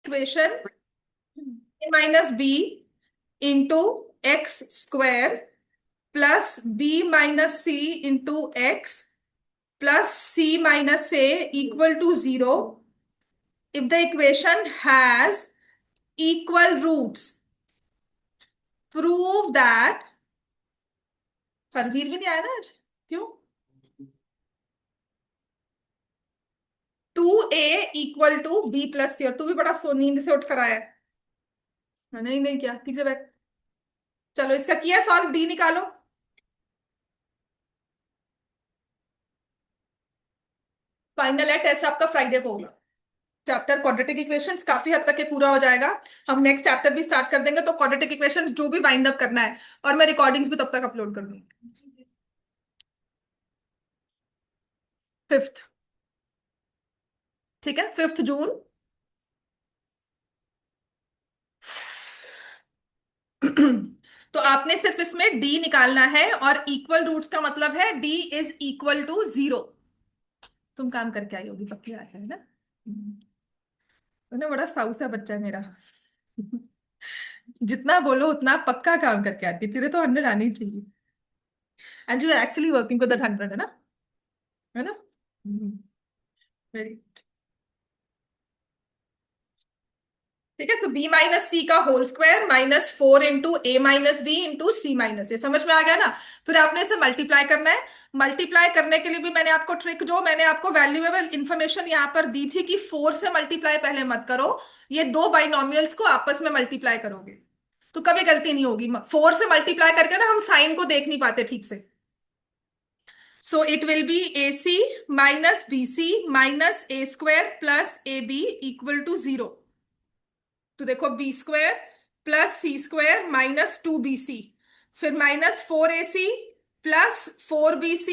Equation a minus b into x square plus b minus c into x plus c minus a equal to zero if the equation has equal roots prove that। Harveer भी नहीं आया ना आज? क्यों? 2a = b+c। और तू भी बड़ा सो नींद से उठ कर आया है। मैंने ही नहीं किया, ठीक से बैठ। चलो इसका किया सॉल्व, डी निकालो। फाइनल है टेस्ट आपका फ्राइडे को होगा। चैप्टर क्वाड्रेटिक इक्वेशंस काफी हद तक ये पूरा हो जाएगा। हम नेक्स्ट चैप्टर भी स्टार्ट कर देंगे, तो क्वाड्रेटिक इक्वेशंस जो भी वाइंड अप करना है, और मैं रिकॉर्डिंग्स भी तब तक अपलोड कर दूंगी। 5th, ठीक है, 5 जून। तो आपने सिर्फ इसमें डी निकालना है, और इक्वल रूट्स का मतलब है D is equal to zero. तुम काम करके आई होगी पक्की आया है ना? ना बड़ा साउस है बच्चा है मेरा। जितना बोलो उतना पक्का काम करके आती है। तेरे तो 100 आनी चाहिए। And you are actually working with that 100, है ना? है ना? वेरी। ठीक है, तो b माइनस सी का होल स्क्वायर -4 इंटू ए माइनस बी इंटू सी माइनस ए। समझ में आ गया ना? फिर आपने इसे मल्टीप्लाई करना है। मल्टीप्लाई करने के लिए भी मैंने आपको ट्रिक, जो मैंने आपको वैल्यूएबल इंफॉर्मेशन यहाँ पर दी थी कि 4 से मल्टीप्लाई पहले मत करो। ये दो बाइनोमियल्स को आपस में मल्टीप्लाई करोगे तो कभी गलती नहीं होगी। 4 से मल्टीप्लाई करके ना हम साइन को देख नहीं पाते ठीक से। So it will be a c minus b c minus a square plus a b equal to zero. तो देखो b square plus c square -2bc, फिर -4ac plus 4bc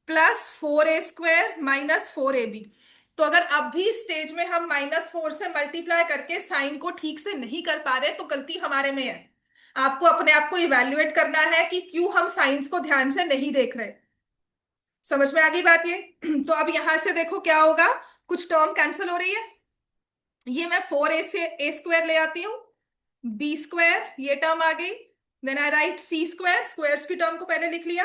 plus 4a² -4ab। तो अगर अब भी स्टेज में हम -4 से मल्टीप्लाई करके साइन को ठीक से नहीं कर पा रहे, तो गलती हमारे में है। आपको अपने आप को इवेल्युएट करना है कि क्यों हम साइंस को ध्यान से नहीं देख रहे। समझ में आ गई बात ये? तो अब यहां से देखो क्या होगा। कुछ टर्म कैंसिल हो रही है। ये मैं 4a से a² ले आती हूँ, b² ये टर्म आ गई। Then I write c², squares की टर्म को पहले लिख लिया।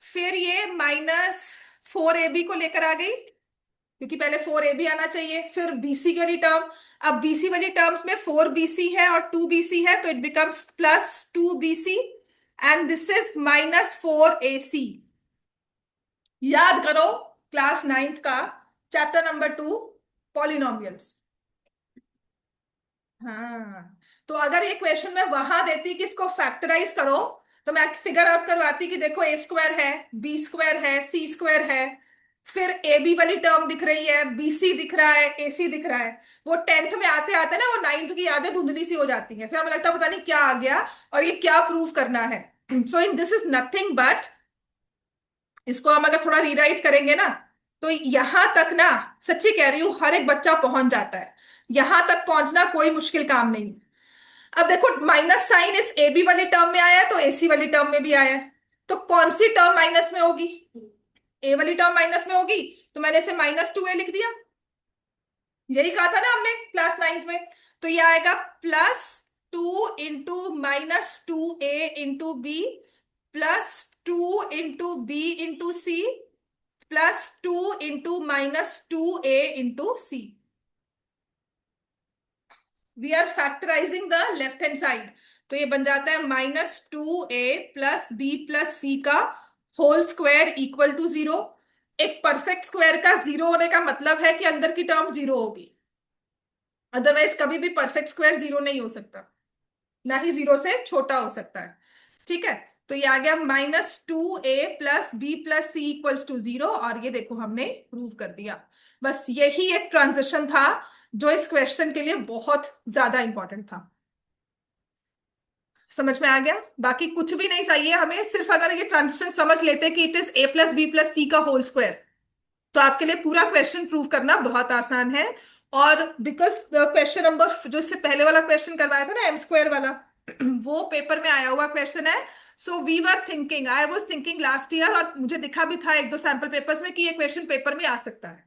फिर ये -4ab को लेकर आ गई, क्योंकि पहले 4ab आना चाहिए। फिर bc वाली टर्म। अब bc वाली टर्म्स में 4bc है और 2bc है, तो it becomes +2bc and this is -4ac। याद करो क्लास 9th का चैप्टर नंबर 2, पॉलिनोमियल्स। हाँ, तो अगर ये क्वेश्चन मैं वहां देती कि इसको फैक्टराइज करो, तो मैं फिगर आउट करवाती कि देखो a² है, b² है, c² है, फिर ए बी वाली टर्म दिख रही है, बी सी दिख रहा है, ए सी दिख रहा है। वो 10th में आते आते ना वो 9th की यादें धुंधली सी हो जाती हैं, फिर हमें लगता है पता नहीं क्या आ गया और ये क्या प्रूव करना है। So in this is nothing but, इसको हम अगर थोड़ा रीराइट करेंगे ना, तो यहां तक ना, सच्ची कह रही हूं, हर एक बच्चा पहुंच जाता है। यहां तक पहुंचना कोई मुश्किल काम नहीं है। अब देखो माइनस साइन इस ए बी वाली टर्म में आया है, तो एसी वाली टर्म में भी आया है। तो कौन सी टर्म माइनस में होगी? ए वाली टर्म माइनस में होगी, तो मैंने इसे -2a लिख दिया। यही कहा था ना हमने क्लास 9th में। तो ये आएगा +2 × -2a × b +2 × b × c +2 × -2a × c। We are factorising the left hand side. तो ये बन जाता है -2a + b + c का whole square equal to zero. एक परफेक्ट स्क्वायर का जीरो होने का मतलब है कि अंदर की टर्म जीरो होगी, अदरवाइज कभी भी परफेक्ट स्क्वायर जीरो नहीं हो सकता, ना ही जीरो से छोटा हो सकता है। ठीक है, तो ये आ गया -2a + b + c = 0, और ये देखो हमने प्रूव कर दिया। बस यही एक ट्रांजिशन था जो इस क्वेश्चन के लिए बहुत ज्यादा इंपॉर्टेंट था। समझ में आ गया? बाकी कुछ भी नहीं चाहिए हमें, सिर्फ अगर ये ट्रांजिशन समझ लेते कि it is a + b + c का होल स्क्वायर, तो आपके लिए पूरा क्वेश्चन प्रूव करना बहुत आसान है। और बिकॉज क्वेश्चन नंबर जो इससे पहले वाला क्वेश्चन करवाया था ना m² वाला, वो पेपर में आया हुआ क्वेश्चन है। So we were thinking, I was thinking last year, और मुझे दिखा भी था एक दो सैंपल पेपर्स में कि ये क्वेश्चन पेपर में आ सकता है।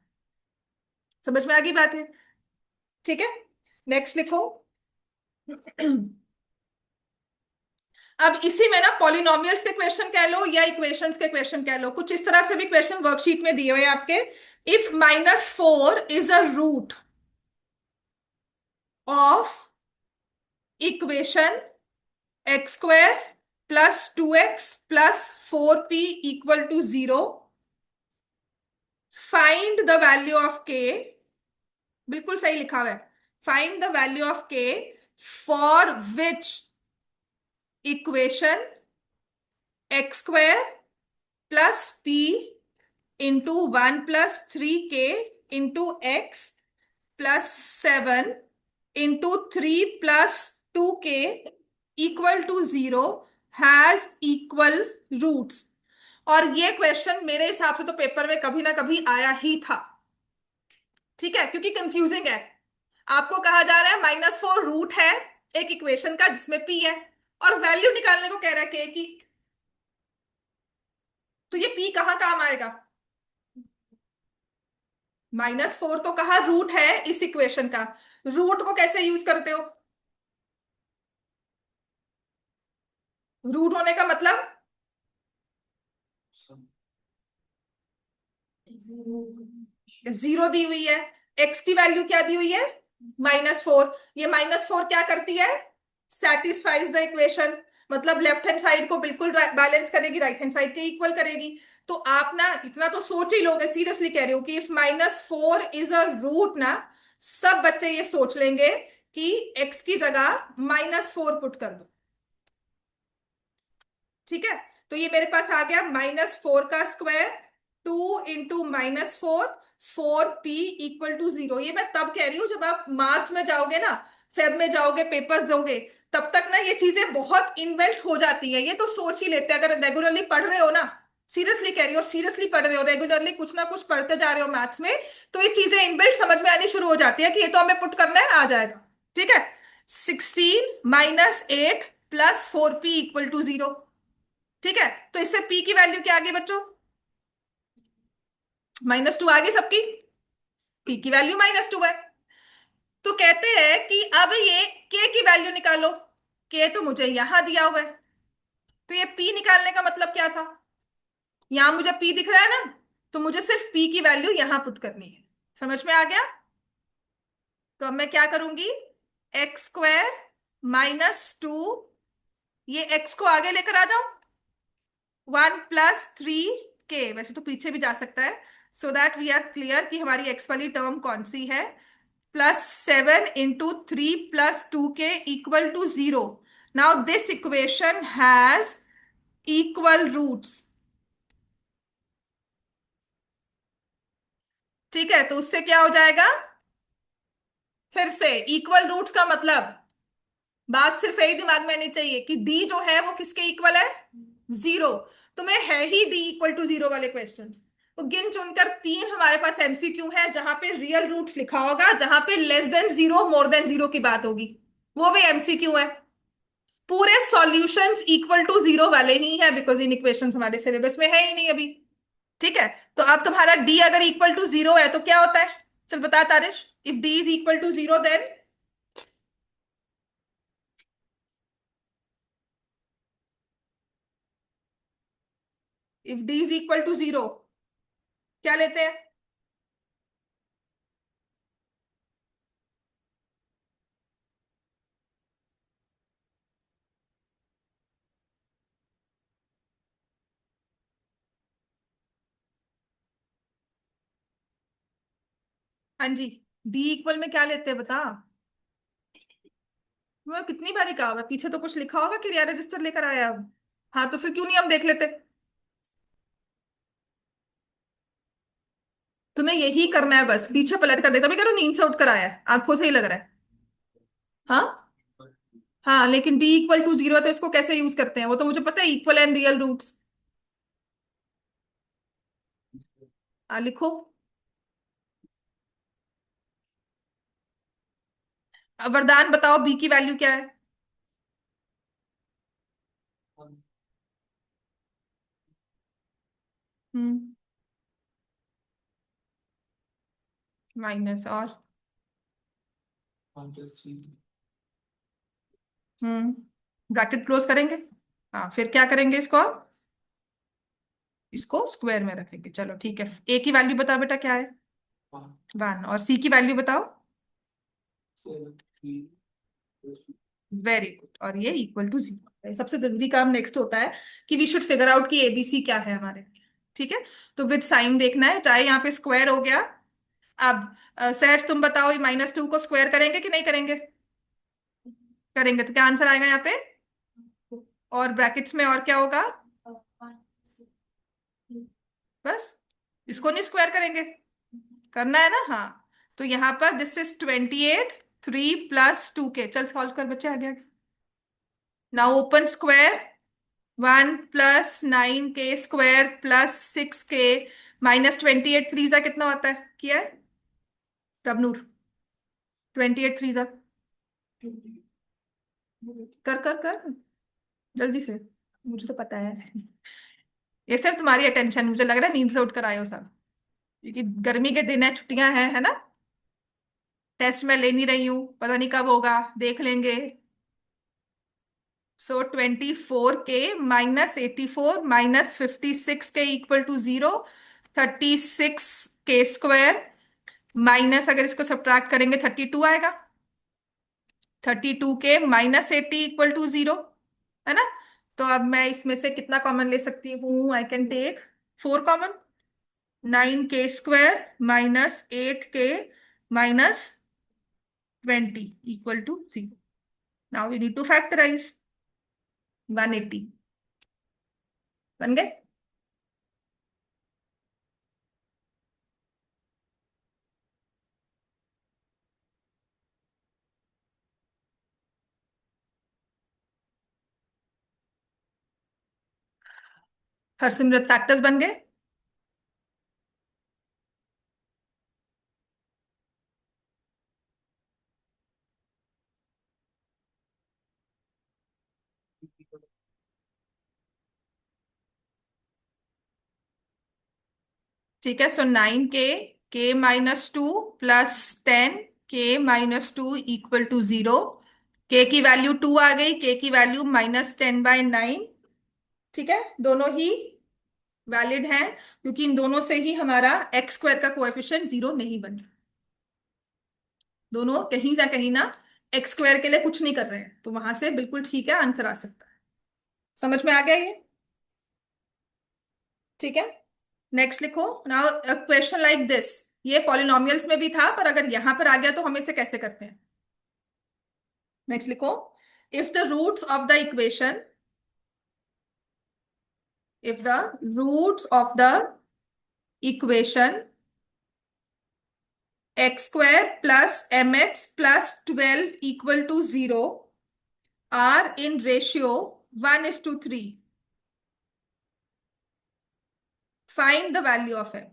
समझ में आ गई बात है? ठीक है। नेक्स्ट लिखो। अब इसी में ना पॉलिनोमियल्स के क्वेश्चन कह लो या इक्वेशंस के क्वेश्चन कह लो, कुछ इस तरह से भी क्वेश्चन वर्कशीट में दिए हुए हैं आपके। If -4 is a root of equation x square +2x +4p = 0, find the value of k. बिल्कुल सही लिखा हुआ है। Find the value of k for which equation x² +p × 1 + 3k × x +7 × 3 + 2k = 0 has equal roots. और ये question मेरे हिसाब से तो पेपर में कभी ना कभी आया ही था। ठीक है, क्योंकि कंफ्यूजिंग है। आपको कहा जा रहा है -4 रूट है एक इक्वेशन का जिसमें p है, और वैल्यू निकालने को कह रहा है k की। तो ये p कहाँ काम आएगा? -4 तो कहा रूट है इस इक्वेशन का। रूट को कैसे यूज करते हो? रूट होने का मतलब जीरो दी हुई है। एक्स की वैल्यू क्या दी हुई है? -4। ये -4 क्या करती है? Satisfies the equation. मतलब लेफ्ट हैंड साइड को बिल्कुल बैलेंस करेगी, राइट हैंड साइड के इक्वल करेगी। तो आप ना इतना तो सोच ही लोगे, सीरियसली कह रही हो, कि इफ -4 इज अ रूट ना, सब बच्चे ये सोच लेंगे कि एक्स की जगह -4 पुट कर दो। ठीक है, तो ये मेरे पास आ गया -4 का स्क्वायर 2 × -4, 4p = 0। ये मैं तब कह रही हूं जब आप मार्च में जाओगे ना, फेब में जाओगे, पेपर्स दोगे, तब तक ना ये चीजें बहुत इन्वेंट हो जाती हैं। ये तो सोच ही लेते हैं, अगर रेगुलरली पढ़ रहे हो ना, सीरियसली कह रही हो, सीरियसली पढ़ रहे हो, रेगुलरली कुछ ना कुछ पढ़ते जा रहे हो मैथ्स में, तो ये चीजें इनबिल्ट समझ में आनी शुरू हो जाती है कि ये तो हमें पुट करना है, आ जाएगा। ठीक है, 16 - 8 + 4p = 0। ठीक है, तो इससे p की वैल्यू क्या आ गई बच्चों? -2 आ गई सबकी। p की वैल्यू -2 है। तो कहते हैं कि अब ये k की वैल्यू निकालो। k तो मुझे यहां दिया हुआ है, तो ये p निकालने का मतलब क्या था? यहां मुझे p दिख रहा है ना, तो मुझे सिर्फ p की वैल्यू यहां पुट करनी है। समझ में आ गया? तो अब मैं क्या करूंगी? x² - 2, ये x को आगे लेकर आ जाओ, 1 + 3k, वैसे तो पीछे भी जा सकता है, so that we are clear कि हमारी एक्स वाली टर्म कौन सी है। +7 × 3 + 2k = 0। Now this equation has equal roots. ठीक है, तो उससे क्या हो जाएगा? फिर से इक्वल रूट्स का मतलब, बात सिर्फ यही दिमाग में आनी चाहिए कि डी जो है वो किसके इक्वल है? 0। तुम्हें है ही डी = 0 वाले क्वेश्चन। तो गिन चुनकर 3 हमारे पास एमसीक्यू है जहां पे रियल रूट्स लिखा होगा, जहां पे <0 मोर देन 0 की बात होगी, वो भी एमसीक्यू है। पूरे सॉल्यूशंस =0 वाले ही है, बिकॉज इन इक्वेशंस हमारे सिलेबस में है ही नहीं अभी। ठीक है, तो अब तुम्हारा डी अगर =0 है तो क्या होता है? चल बता Tarish. If D is =0 then? If D is =0 क्या लेते हैं? हाँ जी, डी इक्वल में क्या लेते हैं बता। मैं कितनी बारी कहा हुआ है, पीछे तो कुछ लिखा होगा क्रिया रजिस्टर लेकर आया अब। हाँ, तो फिर क्यों नहीं हम देख लेते? तुम्हें यही करना है, बस पीछे पलट कर दे, तभी करो नींद से उठ कर आया है, आंखों से ही लग रहा है। हाँ। हाँ, लेकिन d = 0 है तो इसको कैसे यूज करते हैं वो तो मुझे पता है, इक्वल एंड रियल रूट्स। लिखो। अब वरदान बताओ, b की वैल्यू क्या है? हम्म। माइनस और? हम्म, ब्रैकेट क्लोज करेंगे। हाँ, फिर क्या करेंगे इसको आप? इसको स्क्वायर में रखेंगे। चलो ठीक है, ए की वैल्यू बताओ बेटा क्या है? 1। और सी की वैल्यू बताओ? Very good. और ये इक्वल टू 0। सबसे जरूरी काम नेक्स्ट होता है कि वी शुड फिगर आउट कि एबीसी क्या है हमारे। ठीक है, तो विद साइन देखना है, चाहे यहाँ पे स्क्वायर हो गया। अब सहज तुम बताओ, ये -2 को स्क्वायर करेंगे कि नहीं करेंगे? करेंगे, तो क्या आंसर आएगा यहाँ पे? और ब्रैकेट्स में और क्या होगा? बस, इसको नहीं स्क्वायर करेंगे? करना है ना, हाँ। तो यहाँ पर दिस इज 28, 3 + 2 के। चल सॉल्व कर बच्चे, आगे आगे। Now open square. 1 + 9 के स्क्वायर +6 के -28 3 कितना होता है? किया है रबनूर? 28 3 कर कर कर, जल्दी से। मुझे तो पता है। ये सब तुम्हारी अटेंशन, मुझे लग रहा है नींद से उठकर आए हो सब, क्योंकि गर्मी के दिन है, छुट्टियां हैं, है ना। टेस्ट मैं ले नहीं रही हूँ, पता नहीं कब होगा, देख लेंगे। सो 24 के -84 -56 के इक्वल टू 0। 36 के स्क्वायर माइनस, अगर इसको सब्ट्रैक्ट करेंगे 32 आएगा। 32 के -80 इक्वल टू 0, है ना। तो अब मैं इसमें से कितना कॉमन ले सकती हूँ? I can take 4 common. 9 के square -8 k -20 equal to 0। Now we need to factorise. 180 बन गए। हरसिमरत फैक्टर्स बन गए। ठीक है, सो 9 के -2 + 10 के -2 इक्वल टू 0। के की वैल्यू 2 आ गई, के की वैल्यू -10/9। ठीक है, दोनों ही वैलिड हैं, क्योंकि इन दोनों से ही हमारा x² का कोएफिशिएंट 0 नहीं बन रहा। दोनों कहीं ना x² के लिए कुछ नहीं कर रहे हैं, तो वहां से बिल्कुल ठीक है, आंसर आ सकता है। समझ में आ गया ये? ठीक है, नेक्स्ट लिखो। नाउ क्वेश्चन लाइक दिस, ये पॉलिनोमियल्स में भी था, पर अगर यहां पर आ गया तो हम इसे कैसे करते हैं? नेक्स्ट लिखो। If the roots of the equation, if the roots of the equation x² plus mx plus 12 equal to 0 are in ratio 1:3, find the value of m।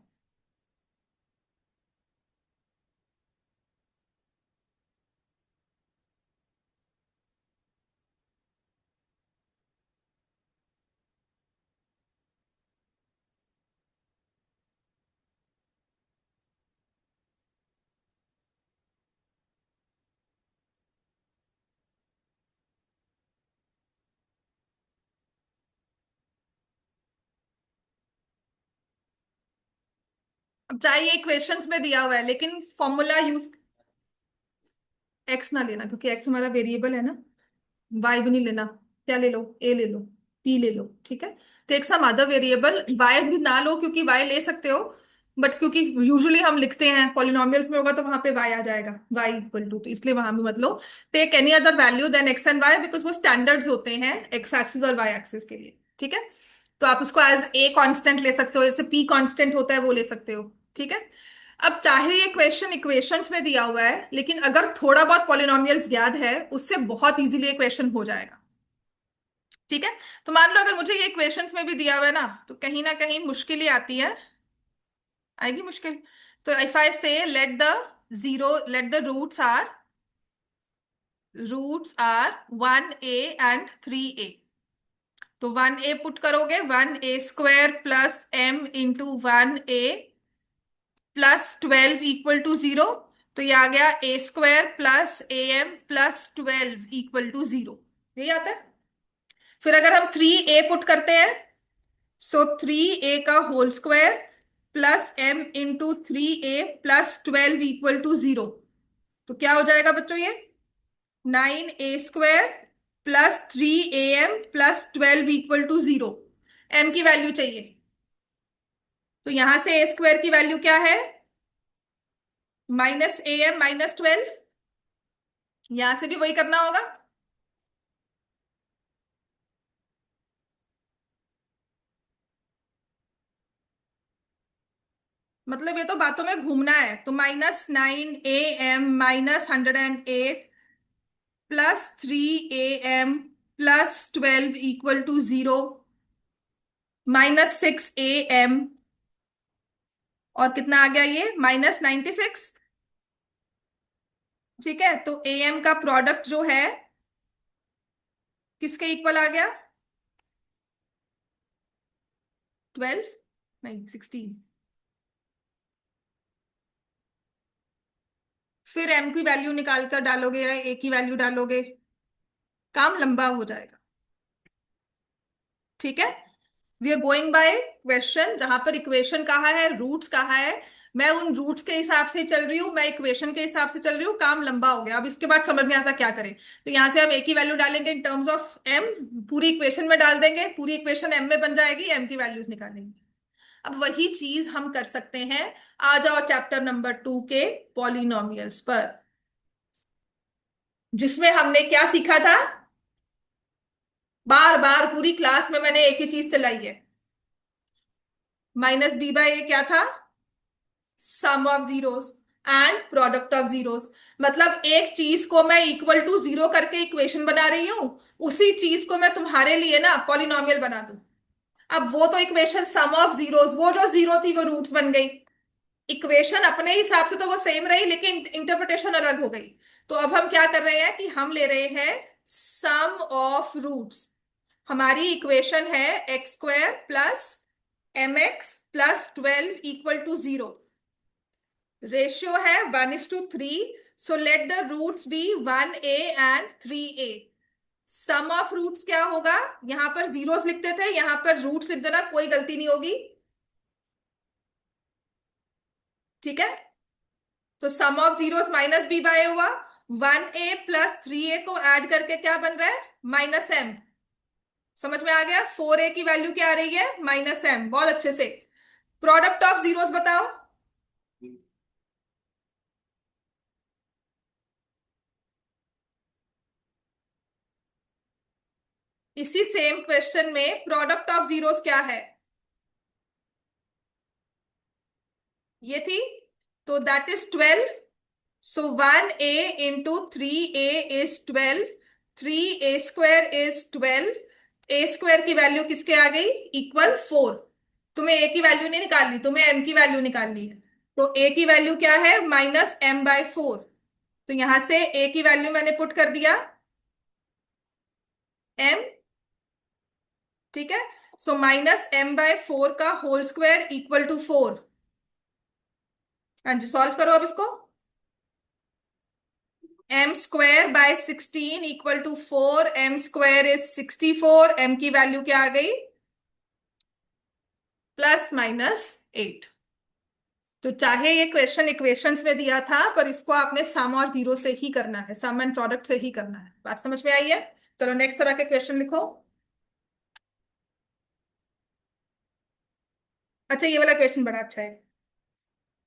अब चाहे ये इक्वेशंस में दिया हुआ है, लेकिन फॉर्मूला यूज, एक्स ना लेना क्योंकि एक्स हमारा वेरिएबल है ना। वाई भी नहीं लेना। क्या ले लो? ए ले लो, पी ले लो, ठीक है। Take some other variable. Y भी ना लो, क्योंकि वाई ले सकते हो, बट क्योंकि यूजुअली हम लिखते हैं पॉलिनोमियल्स में होगा तो वहां पे वाई आ जाएगा, वाई इक्वल टू, तो इसलिए वहां भी मत लो। Take any other value then X and Y, because वो स्टैंडर्ड्स होते हैं एक्स एक्सिस और वाई एक्सिस के लिए। ठीक है, तो आप उसको एज ए कांस्टेंट ले सकते हो, जैसे पी कांस्टेंट होता है वो ले सकते हो। ठीक है, अब चाहे ये क्वेश्चन इक्वेशंस में दिया हुआ है, लेकिन अगर थोड़ा बहुत पॉलिनोमियल्स याद है, उससे बहुत इजीली क्वेश्चन हो जाएगा। ठीक है, तो मान लो अगर मुझे ये इक्वेशंस में भी दिया हुआ है ना, तो कहीं ना कहीं मुश्किल ही आती है, आएगी मुश्किल। तो if I say let the roots are 1a and 3a। तो 1a पुट करोगे, 1a² + m × 1a + 12 equal to 0। तो ये आ गया a² + am + 12 = 0। यही आता है। फिर अगर हम 3a पुट करते हैं, सो 3a² + m × 3a + 12 = 0। तो क्या हो जाएगा बच्चों ये? 9a² + 3am + 12 = 0। m की वैल्यू चाहिए। तो यहां से a² की वैल्यू क्या है? -am - 12। यहां से भी वही करना होगा। मतलब ये तो बातों में घूमना है। तो -9am - 108 +3am + 12 = 0, -6am, और कितना आ गया ये? -96। ठीक है, तो am का प्रोडक्ट जो है किसके इक्वल आ गया? 12, नहीं 16। फिर m की वैल्यू निकाल कर डालोगे या a की वैल्यू डालोगे, काम लंबा हो जाएगा। ठीक है, we are going by question, जहां पर इक्वेशन कहाँ है, रूट्स कहाँ है। मैं उन रूट्स के हिसाब से चल रही हूँ, मैं इक्वेशन के हिसाब से चल रही हूँ। काम लंबा हो गया, अब इसके बाद समझ नहीं आता क्या करें। तो यहां से हम एक ही वैल्यू डालेंगे इन टर्म्स ऑफ m, पूरी इक्वेशन में डाल देंगे, पूरी इक्वेशन m में बन जाएगी, m की वैल्यूज निकालेंगे। अब वही चीज हम कर सकते हैं। आ जाओ चैप्टर नंबर 2 के पॉलिनोमियल्स पर, जिसमें हमने क्या सीखा था? बार बार पूरी क्लास में मैंने एक ही चीज चलाई है। -b/a क्या था? Sum of zeros and product of zeros. मतलब एक चीज को मैं इक्वल टू जीरो करके इक्वेशन बना रही हूं, उसी चीज को मैं तुम्हारे लिए ना पॉलिनोमियल बना दूं। अब वो तो इक्वेशन सम ऑफ जीरोस, वो जो जीरो थी वो रूट्स बन गई। इक्वेशन अपने हिसाब से तो वो सेम रही, लेकिन इंटरप्रिटेशन अलग हो गई। तो अब हम क्या कर रहे हैं कि हम ले रहे हैं सम ऑफ रूट्स। हमारी इक्वेशन है x² + mx + 12 = 0। रेशियो है 1:3। So let the roots be 1a and 3a। Sum of roots क्या होगा? यहां पर जीरोस लिखते थे, यहां पर रूट्स लिख देना, कोई गलती नहीं होगी। ठीक है, तो सम ऑफ जीरोस -b/a हुआ। 1a + 3a को ऐड करके क्या बन रहा है? -m। समझ में आ गया? 4a की वैल्यू क्या आ रही है? -m। बहुत अच्छे से। प्रोडक्ट ऑफ जीरोस बताओ। इसी सेम क्वेश्चन में प्रोडक्ट ऑफ जीरोस क्या है? ये थी, तो that is 12। So 1a × 3a = 12। 3a² = 12। a² की वैल्यू किसके आ गई? =4। तुम्हें a की वैल्यू नहीं निकालनी, तुम्हें m की वैल्यू निकालनी है। तो a की वैल्यू क्या है? -m/4। तो यहां से a की वैल्यू मैंने पुट कर दिया m। ठीक है, सो -m/4 का होल स्क्वायर = 4। हाँ जी, सॉल्व करो अब इसको। m² / 16 = 4। m² = 64। m की वैल्यू क्या आ गई? +-8। तो चाहे ये क्वेश्चन इक्वेशंस में दिया था, पर इसको आपने सम और जीरो से ही करना है, सम एंड प्रोडक्ट से ही करना है। बात समझ में आई है? चलो नेक्स्ट तरह के क्वेश्चन लिखो। अच्छा, ये वाला क्वेश्चन बड़ा अच्छा है।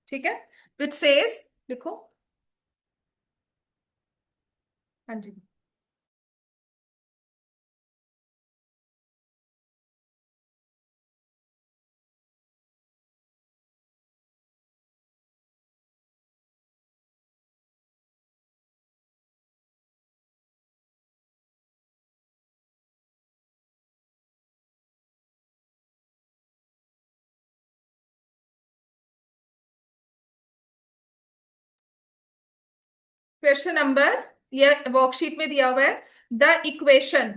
ठीक है, विच सेज, लिखो। हाँ जी। क्वेश्चन नंबर, ये वर्कशीट में दिया हुआ है। द इक्वेशन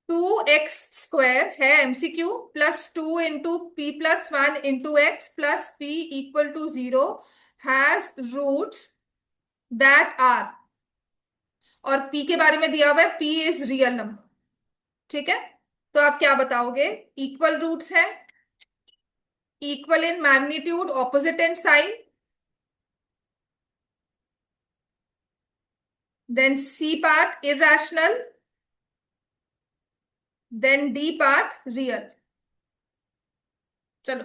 2x² है MCQ, +2 × p + 1 × x + p = 0 has roots that are, और पी के बारे में दिया हुआ है पी इज रियल नंबर। ठीक है, तो आप क्या बताओगे? इक्वल रूट्स है, equal in magnitude, opposite in sign, then c part irrational, then d part real. चलो,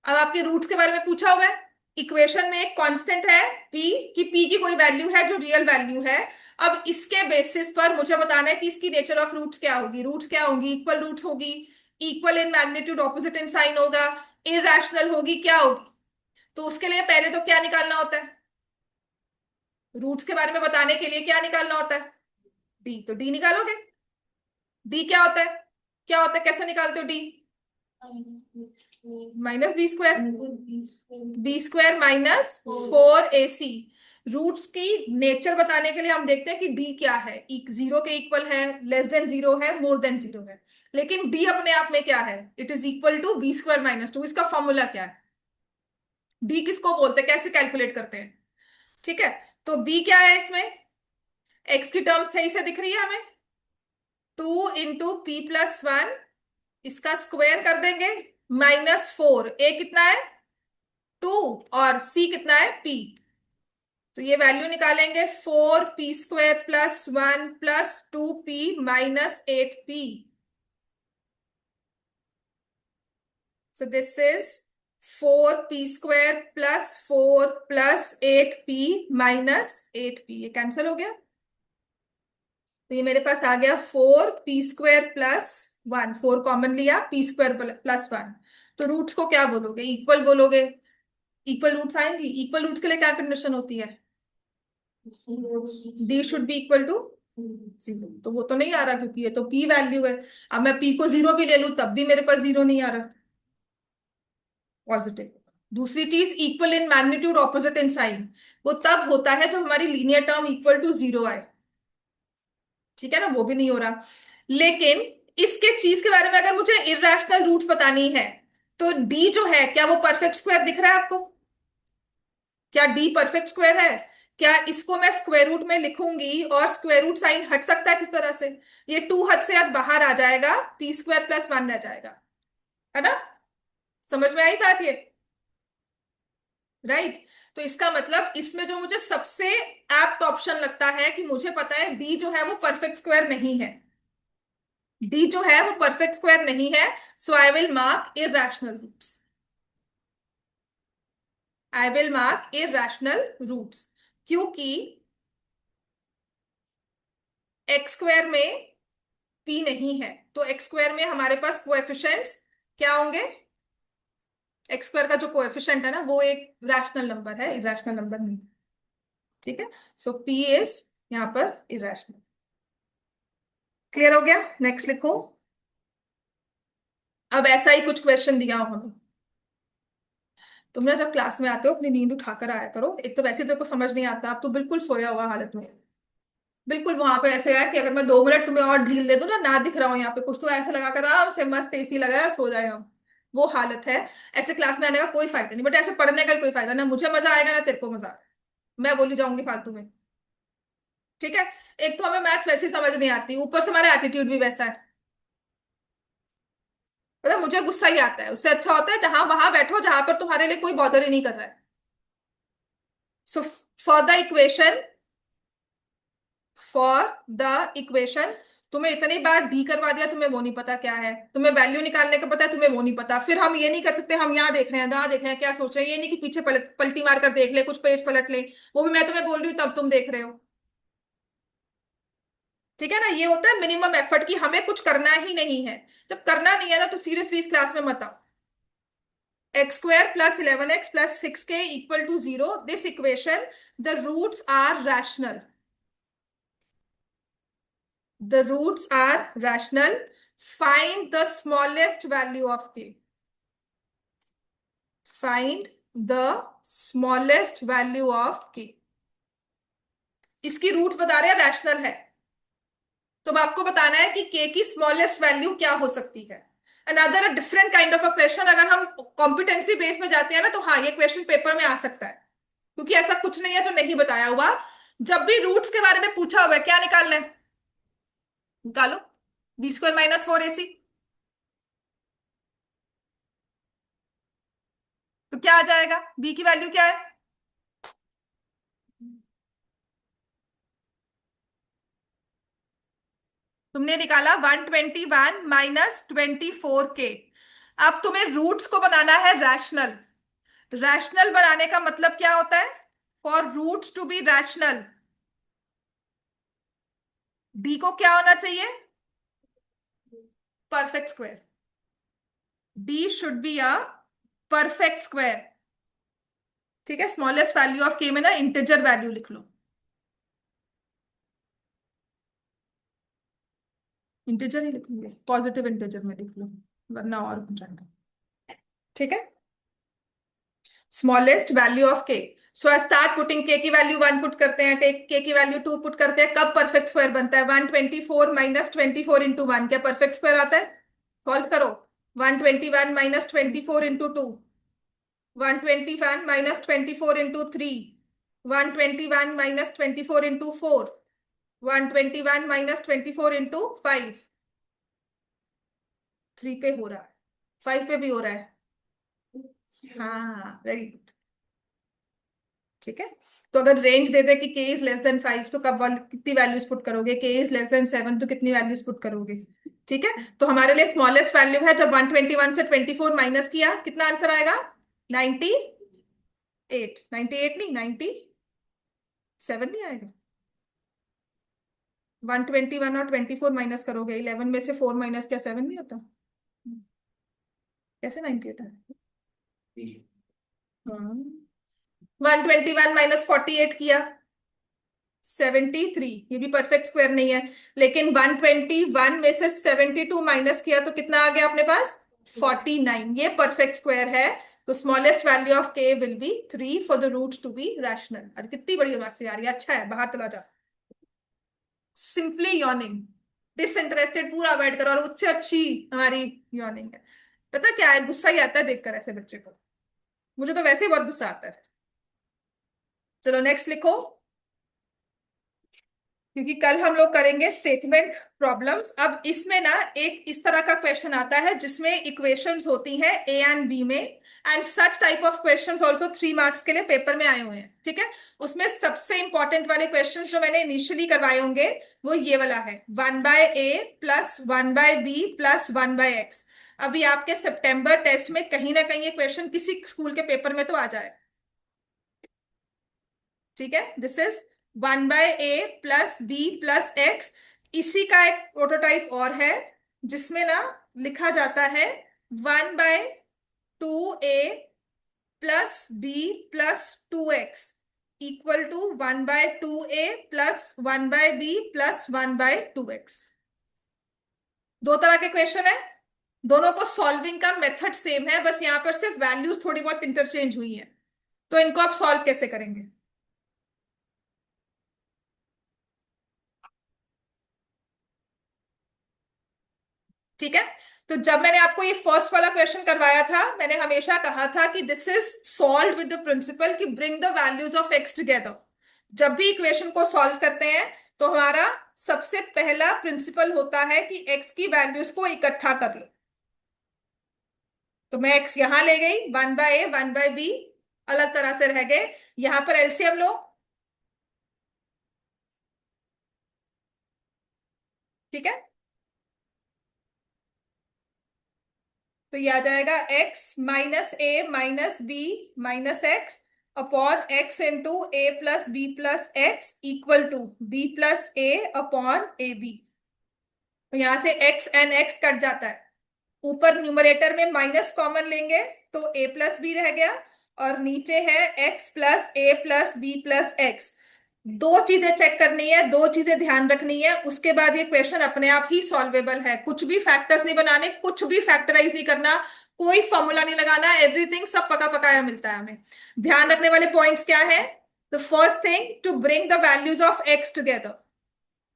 अब आपके रूट्स के बारे में पूछा हुआ है। इक्वेशन में एक कांस्टेंट है p, कि p की कोई वैल्यू है जो रियल वैल्यू है। अब इसके बेसिस पर मुझे बताना है कि इसकी नेचर ऑफ रूट्स क्या होगी। रूट्स क्या होंगी? इक्वल रूट्स होगी, equal in magnitude, opposite in sign होगा, इरैशनल होगी, क्या होगी? तो उसके लिए पहले तो क्या निकालना होता है? रूट्स के बारे में बताने के लिए क्या निकालना होता है? डी। तो डी निकालोगे। डी क्या होता है? क्या होता है, कैसे निकालते हो D? -b²। b² -4ac। Roots की नेचर बताने के लिए हम देखते हैं कि डी क्या है। जीरो के इक्वल है, लेस देन जीरो है, मोर देन जीरो है। लेकिन डी अपने आप में क्या है? It is equal to b² -2। इसका फॉर्मूला क्या है? डी किसको बोलते हैं, कैसे कैलकुलेट करते हैं? ठीक है, तो बी क्या है इसमें? एक्स की टर्म सही से दिख रही है हमें? 2 × p+1, इसका स्क्वायर कर देंगे, -4। ए कितना है? 2। और सी कितना है? p। तो ये वैल्यू निकालेंगे, 4p² + 1 + 2p - 8p। So this is 4p² + 4 + 8p - 8p। ये कैंसिल हो गया, तो ये मेरे पास आ गया 4p² + 1। 4 कॉमन लिया, p² + 1। तो रूट्स को क्या बोलोगे? इक्वल बोलोगे। इक्वल रूट्स आएंगी। इक्वल रूट्स के लिए क्या कंडीशन होती है? D should be equal to zero. तो वो तो नहीं आ रहा क्योंकि ये तो पी वैल्यू है। अब मैं पी को जीरो भी ले लूं तब भी मेरे पास जीरो नहीं आ रहा, पॉजिटिव। दूसरी चीज, equal in magnitude, opposite in sign, वो तब होता है जब हमारी linear term equal to zero आए। ठीक है ना, वो भी नहीं हो रहा। लेकिन इसके चीज के बारे में अगर मुझे इररेशनल रूट्स बतानी है, तो डी जो है, क्या वो परफेक्ट स्क्वायर दिख रहा है आपको? क्या डी परफेक्ट स्क्वायर है? क्या इसको मैं स्क्वायर रूट में लिखूंगी और स्क्वायर रूट साइन हट सकता है किस तरह से? ये 2 हद से हद बाहर आ जाएगा, p² + 1 रह जाएगा। है ना? समझ में आई बात ये? राइट। तो इसका मतलब इसमें जो मुझे सबसे एप्ट ऑप्शन लगता है कि मुझे पता है डी जो है वो परफेक्ट स्क्वायर नहीं है। डी जो है वो परफेक्ट स्क्वायर नहीं है। So I will mark irrational roots. I will mark irrational roots, क्योंकि x² में p नहीं है। तो x² में हमारे पास कोएफिशिएंट्स क्या होंगे? x² का जो कोएफिशिएंट है ना, वो एक रैशनल नंबर है, इरैशनल नंबर नहीं। ठीक है, सो p इज यहां पर इरैशनल। क्लियर हो गया? नेक्स्ट लिखो। अब ऐसा ही कुछ क्वेश्चन दिया हो हमें। तुम ना जब क्लास में आते हो अपनी नींद उठाकर आया करो। एक तो वैसे तेरे को समझ नहीं आता, अब तो बिल्कुल सोया हुआ हालत में। बिल्कुल वहां पे ऐसे है कि अगर मैं 2 मिनट तुम्हें और ढील दे दूं ना दिख रहा हूँ यहाँ पे कुछ, तो ऐसे लगा कर आराम से मस्त एसी लगाया सो जाए हम। वो हालत है। ऐसे क्लास में आने का कोई फायदा नहीं, बट ऐसे पढ़ने का भी कोई फायदा ना, मुझे मजा आएगा ना तेरे को मजा आएगा। मैं बोली जाऊंगी फालतू में। ठीक है, एक तो हमें मैथ्स वैसे ही समझ नहीं आती, ऊपर से हमारा एटीट्यूड भी वैसा है। मतलब मुझे गुस्सा ही आता है। उससे अच्छा होता है जहां वहां बैठो जहां पर तुम्हारे लिए कोई बॉदर ही नहीं कर रहा है। So for the equation, for the equation, तुम्हें इतनी बार डी करवा दिया, तुम्हें वो नहीं पता क्या है, तुम्हें वैल्यू निकालने का पता है, तुम्हें वो नहीं पता। फिर हम ये नहीं कर सकते, हम यहाँ देख रहे हैं, यहाँ देख रहे हैं, क्या सोच रहे हैं, ये नहीं कि पीछे पलटी मार कर देख ले, कुछ पेज पलट ले। वो भी मैं तुम्हें बोल रही हूँ तब तुम देख रहे हो। ठीक है ना, ये होता है मिनिमम एफर्ट कि हमें कुछ करना ही नहीं है। जब करना नहीं है ना तो सीरियसली इस क्लास में मत आओ। x² + 11x + 6k = 0, this equation, the roots are rational. The roots are rational. Find the smallest value of k. Find the smallest value of k. इसकी रूट्स बता रहे हैं रैशनल है, तो अब आपको बताना है कि k की स्मॉलेस्ट वैल्यू क्या हो सकती है। Another different kind of a question, अगर हम कॉम्पिटेंसी बेस में जाते हैं ना, तो हाँ ये क्वेश्चन पेपर में आ सकता है। क्योंकि ऐसा कुछ नहीं है जो नहीं बताया हुआ। जब भी रूट्स के बारे में पूछा हुआ है, क्या निकालना है? निकालो। b² - 4ac। तो क्या आ जाएगा? b की वैल्यू क्या है? तुमने निकाला 121 - 24k। अब तुम्हें रूट्स को बनाना है रैशनल। रैशनल बनाने का मतलब क्या होता है? For roots to be rational, D को क्या होना चाहिए? Perfect square. D should be a perfect square. ठीक है, स्मॉलेस्ट वैल्यू ऑफ के में ना इंटीजर वैल्यू लिख लो। इंटीजर ही लिखोगे? पॉजिटिव इंटीजर में लिख लो, वरना और हो जाएगा। ठीक है, स्मॉलेस्ट वैल्यू ऑफ के। सो आई स्टार्ट पुटिंग के की वैल्यू 1 पुट करते हैं, टेक के की वैल्यू 2 पुट करते हैं। कब परफेक्ट स्क्वायर बनता है? 124 - 24 × 1 क्या परफेक्ट स्क्वायर आता है? सॉल्व करो। 121 - 24 × 2, 121 - 24 × 3, 121 - 24 × 4, 121 - 24 × 5। 3 पे हो रहा है, 5 पे भी हो रहा है। हाँ, वेरी गुड। ठीक है, तो अगर रेंज दे दे कि के इज लेस देन 5, तो कब कितनी वैल्यूज पुट करोगे? के इज लेस देन 7 तो कितनी वैल्यूज पुट करोगे? ठीक है, तो हमारे लिए स्मॉलेस्ट वैल्यू है, जब 121 से 24 माइनस किया, कितना आंसर आएगा? 98। 98 नहीं, 97 नहीं आएगा। 121 और 24 माइनस करोगे, 11 में से 4 माइनस क्या 7 नहीं होता? कैसे 98 है? हाँ, 121 - 48 किया, 73। ये भी परफेक्ट स्क्वायर नहीं है। लेकिन 121 में से 72 माइनस किया तो कितना आ गया अपने पास? 49। ये परफेक्ट स्क्वायर है। तो smallest value of k will be 3 for the roots to be rational. अरे कितनी बड़ी आवाज से आ रही है, अच्छा है, बाहर चला जा। सिंपली यॉर्निंग, डिसइंटरेस्टेड पूरा अवॉइड करो, और उससे अच्छी हमारी यॉर्निंग है। पता क्या है, गुस्सा ही आता है देखकर ऐसे बच्चे को। मुझे तो वैसे ही बहुत गुस्सा आता है। चलो नेक्स्ट लिखो, क्योंकि कल हम लोग करेंगे स्टेटमेंट प्रॉब्लम्स। अब इसमें ना एक इस तरह का क्वेश्चन आता है जिसमें इक्वेशंस होती हैं ए एंड बी में, and such type of questions also 3 marks के लिए पेपर में आए हुए हैं। ठीक है, उसमें सबसे इंपॉर्टेंट वाले क्वेश्चंस जो मैंने इनिशियली करवाए होंगे वो ये वाला है, 1/a plus 1/b plus 1/x। अभी आपके सितंबर टेस्ट में कहीं ना कहीं ये क्वेश्चन किसी स्कूल के पेपर में तो आ जाए। ठीक है, this is 1/a plus b plus x. इसी का एक प्रोटोटाइप और है, जिसमें ना लिखा जाता है 1/2a plus b plus 2x equal to 1/2a plus 1/b plus 1/2x। दो तरह के क्वेश्चन है, दोनों को सॉल्विंग का मेथड सेम है, बस यहां पर सिर्फ वैल्यूज थोड़ी बहुत इंटरचेंज हुई है। तो इनको आप सॉल्व कैसे करेंगे? ठीक है, तो जब मैंने आपको ये फर्स्ट वाला क्वेश्चन करवाया था, मैंने हमेशा कहा था कि this is solve with the principle कि bring the values of x together. जब भी इक्वेशन को सॉल्व करते हैं तो हमारा सबसे पहला प्रिंसिपल होता है कि एक्स की वैल्यूज को इकट्ठा कर लो। तो मैं एक्स यहां ले गई, 1/a 1/b अलग तरह से रह गए, यहां पर एलसीएम लो। ठीक है, तो ये आ जाएगा x minus a minus b minus x upon x into a plus b plus x equal to b plus a upon a b. तो यहां से x एंड x कट जाता है, ऊपर न्यूमरेटर में माइनस कॉमन लेंगे तो a प्लस बी रह गया, और नीचे है x प्लस ए प्लस बी प्लस एक्स। दो चीजें चेक करनी है, दो चीजें ध्यान रखनी है, उसके बाद ये क्वेश्चन अपने आप ही सॉल्वेबल है। कुछ भी फैक्टर्स नहीं बनाने, कुछ भी फैक्टराइज नहीं करना, कोई फॉर्मूला नहीं लगाना, एवरीथिंग सब पका पकाया मिलता है हमें। ध्यान रखने वाले पॉइंट्स क्या है? The first thing, to bring the values of x together.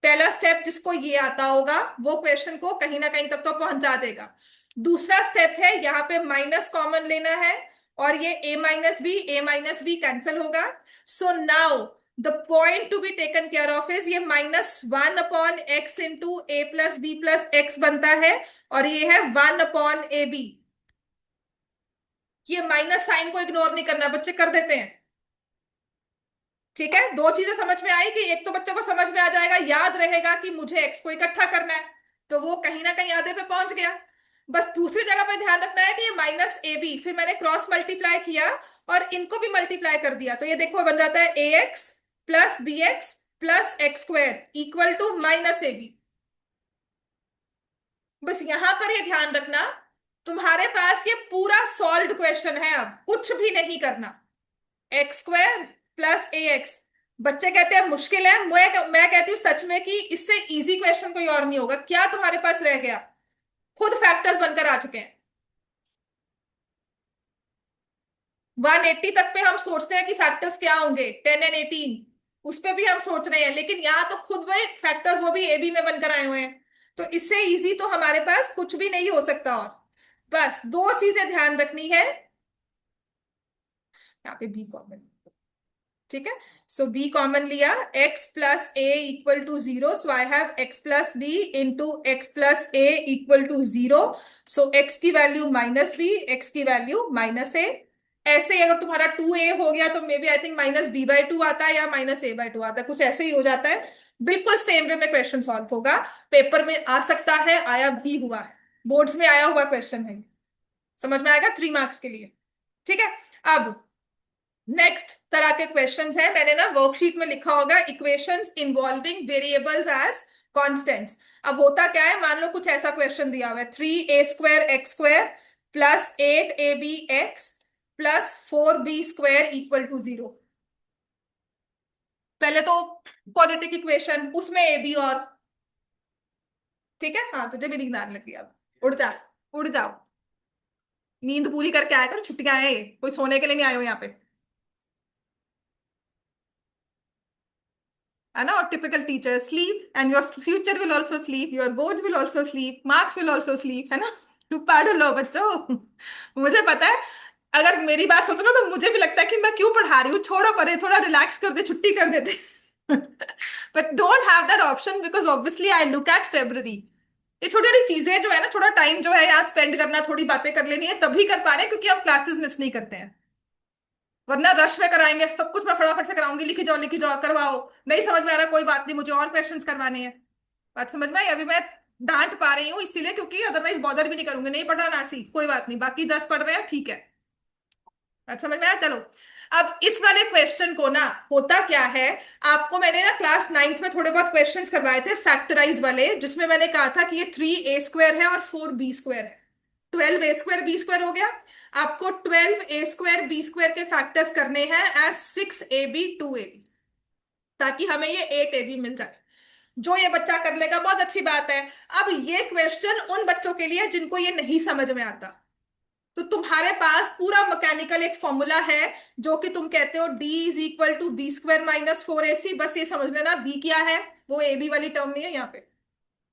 पहला स्टेप जिसको ये आता होगा वो क्वेश्चन को कहीं ना कहीं तक तो पहुंचा देगा। दूसरा स्टेप है यहाँ पे माइनस कॉमन लेना है, और ये a माइनस बी कैंसिल होगा. So now the point to be taken care of is ये -1/x into a plus b plus x बनता है, और ये है 1/ab. ये माइनस साइन को इग्नोर नहीं करना, बच्चे कर देते हैं. ठीक है, दो चीजें समझ में आई कि एक तो बच्चों को समझ में आ जाएगा, याद रहेगा कि मुझे एक्स को इकट्ठा करना है, तो वो कहीं ना कहीं आधे पे पहुंच गया. बस दूसरी जगह पे ध्यान रखना है कि ये -ab, फिर मैंने क्रॉस मल्टीप्लाई किया और इनको भी मल्टीप्लाई कर दिया, तो ये देखो बन जाता है ax plus b x plus x square equal to -ab. बस यहां पर ये ध्यान रखना, तुम्हारे पास ये पूरा सॉल्व्ड क्वेश्चन है, अब कुछ भी नहीं करना. एक्स स्क्वायर प्लस ए एक्स. बच्चे कहते हैं मुश्किल है, मैं कहती हूँ सच में कि इससे इजी क्वेश्चन कोई और नहीं होगा. क्या तुम्हारे पास रह गया? खुद फैक्टर्स बनकर आ चुके हैं. 180 तक पे हम सोचते हैं कि फैक्टर्स क्या होंगे, 10 एंड 18, उस पे भी हम सोच रहे हैं, लेकिन यहाँ तो खुद वही फैक्टर्स वो भी ए बी में बनकर आए हुए हैं. तो इससे इजी तो हमारे पास कुछ भी नहीं हो सकता. और बस दो चीजें ध्यान रखनी है. यहाँ पे बी कॉमन. ठीक है, सो बी कॉमन लिया, x plus a equal to 0, so I have x plus b into x plus a equal to 0. So x की वैल्यू -b, x की वैल्यू -a. ऐसे ही अगर तुम्हारा 2a हो गया तो may B I think -b/2 आता है या -a/2 आता है, कुछ ऐसे ही हो जाता है. बिल्कुल सेम वे में क्वेश्चन सॉल्व होगा. पेपर में आ सकता है, आया भी हुआ है, बोर्ड्स में आया हुआ क्वेश्चन है. समझ में आएगा 3 मार्क्स के लिए. ठीक है, अब नेक्स्ट तरह के क्वेश्चंस है, मैंने ना वर्कशीट में लिखा होगा equations involving variables as constants. अब होता क्या है, मान लो कुछ ऐसा क्वेश्चन दिया हुआ है, 3a² x² plus 8ab(x) plus 4b² equal to 0. पहले तो क्वाड्रेटिक इक्वेशन, उसमें ए बी और. ठीक है, हाँ तुझे भी नींद आने लगी अब. उड़ जा, उड़ जाओ, नींद पूरी करके आया करो, छुट्टियां हैं ये, कोई सोने के लिए नहीं आए हो यहाँ पे. है ना, और typical teacher sleep and your future will also sleep, your boards will also sleep, marks will also sleep. है ना, तो पढ़ लो बच्चों. मुझे पता है, अगर मेरी बात सोचो ना तो मुझे भी लगता है कि मैं क्यों पढ़ा रही हूँ, छोड़ो परे, थोड़ा रिलैक्स कर दे, छुट्टी कर देते. But don't have that option because obviously I look at February. ये छोटी छोटी चीजें जो है ना, थोड़ा टाइम जो है यहाँ स्पेंड करना, थोड़ी बातें कर लेनी है, तभी कर पा रहे हैं क्योंकि हम क्लासेस मिस नहीं करते हैं. वरना रश में कराएंगे सब कुछ, मैं फटाफट से कराऊंगी, लिखी जाओ करवाओ. नहीं समझ में आ रहा, कोई बात नहीं, मुझे और क्वेश्चंस करवाने हैं. बात समझ में आई? अभी मैं डांट पा रही हूँ इसीलिए, क्योंकि अदरवाइज बॉदर भी नहीं करूंगी, नहीं पढ़ा नासी, कोई बात नहीं, बाकी 10 पढ़ रहे हैं, ठीक है. बात समझ में आया? चलो, अब इस वाले क्वेश्चन को ना, होता क्या है, आपको मैंने ना क्लास 9th में थोड़े बहुत क्वेश्चंस करवाए थे फैक्टराइज वाले, जिसमें मैंने कहा था कि ये 3a² है और 4b² है. 12a² b² हो गया. आपको 12a² b² के फैक्टर्स करने हैं एज 6ab 2ab, ताकि हमें ये 8ab मिल जाए. जो ये बच्चा कर लेगा बहुत अच्छी बात है. अब ये क्वेश्चन उन बच्चों के लिए जिनको ये नहीं समझ में आता, तो तुम्हारे पास पूरा मैकेनिकल एक फॉर्मूला है, जो कि तुम कहते हो D = b² - 4ac. बस ये समझ लेना b क्या है, वो ab वाली टर्म नहीं है यहाँ पे.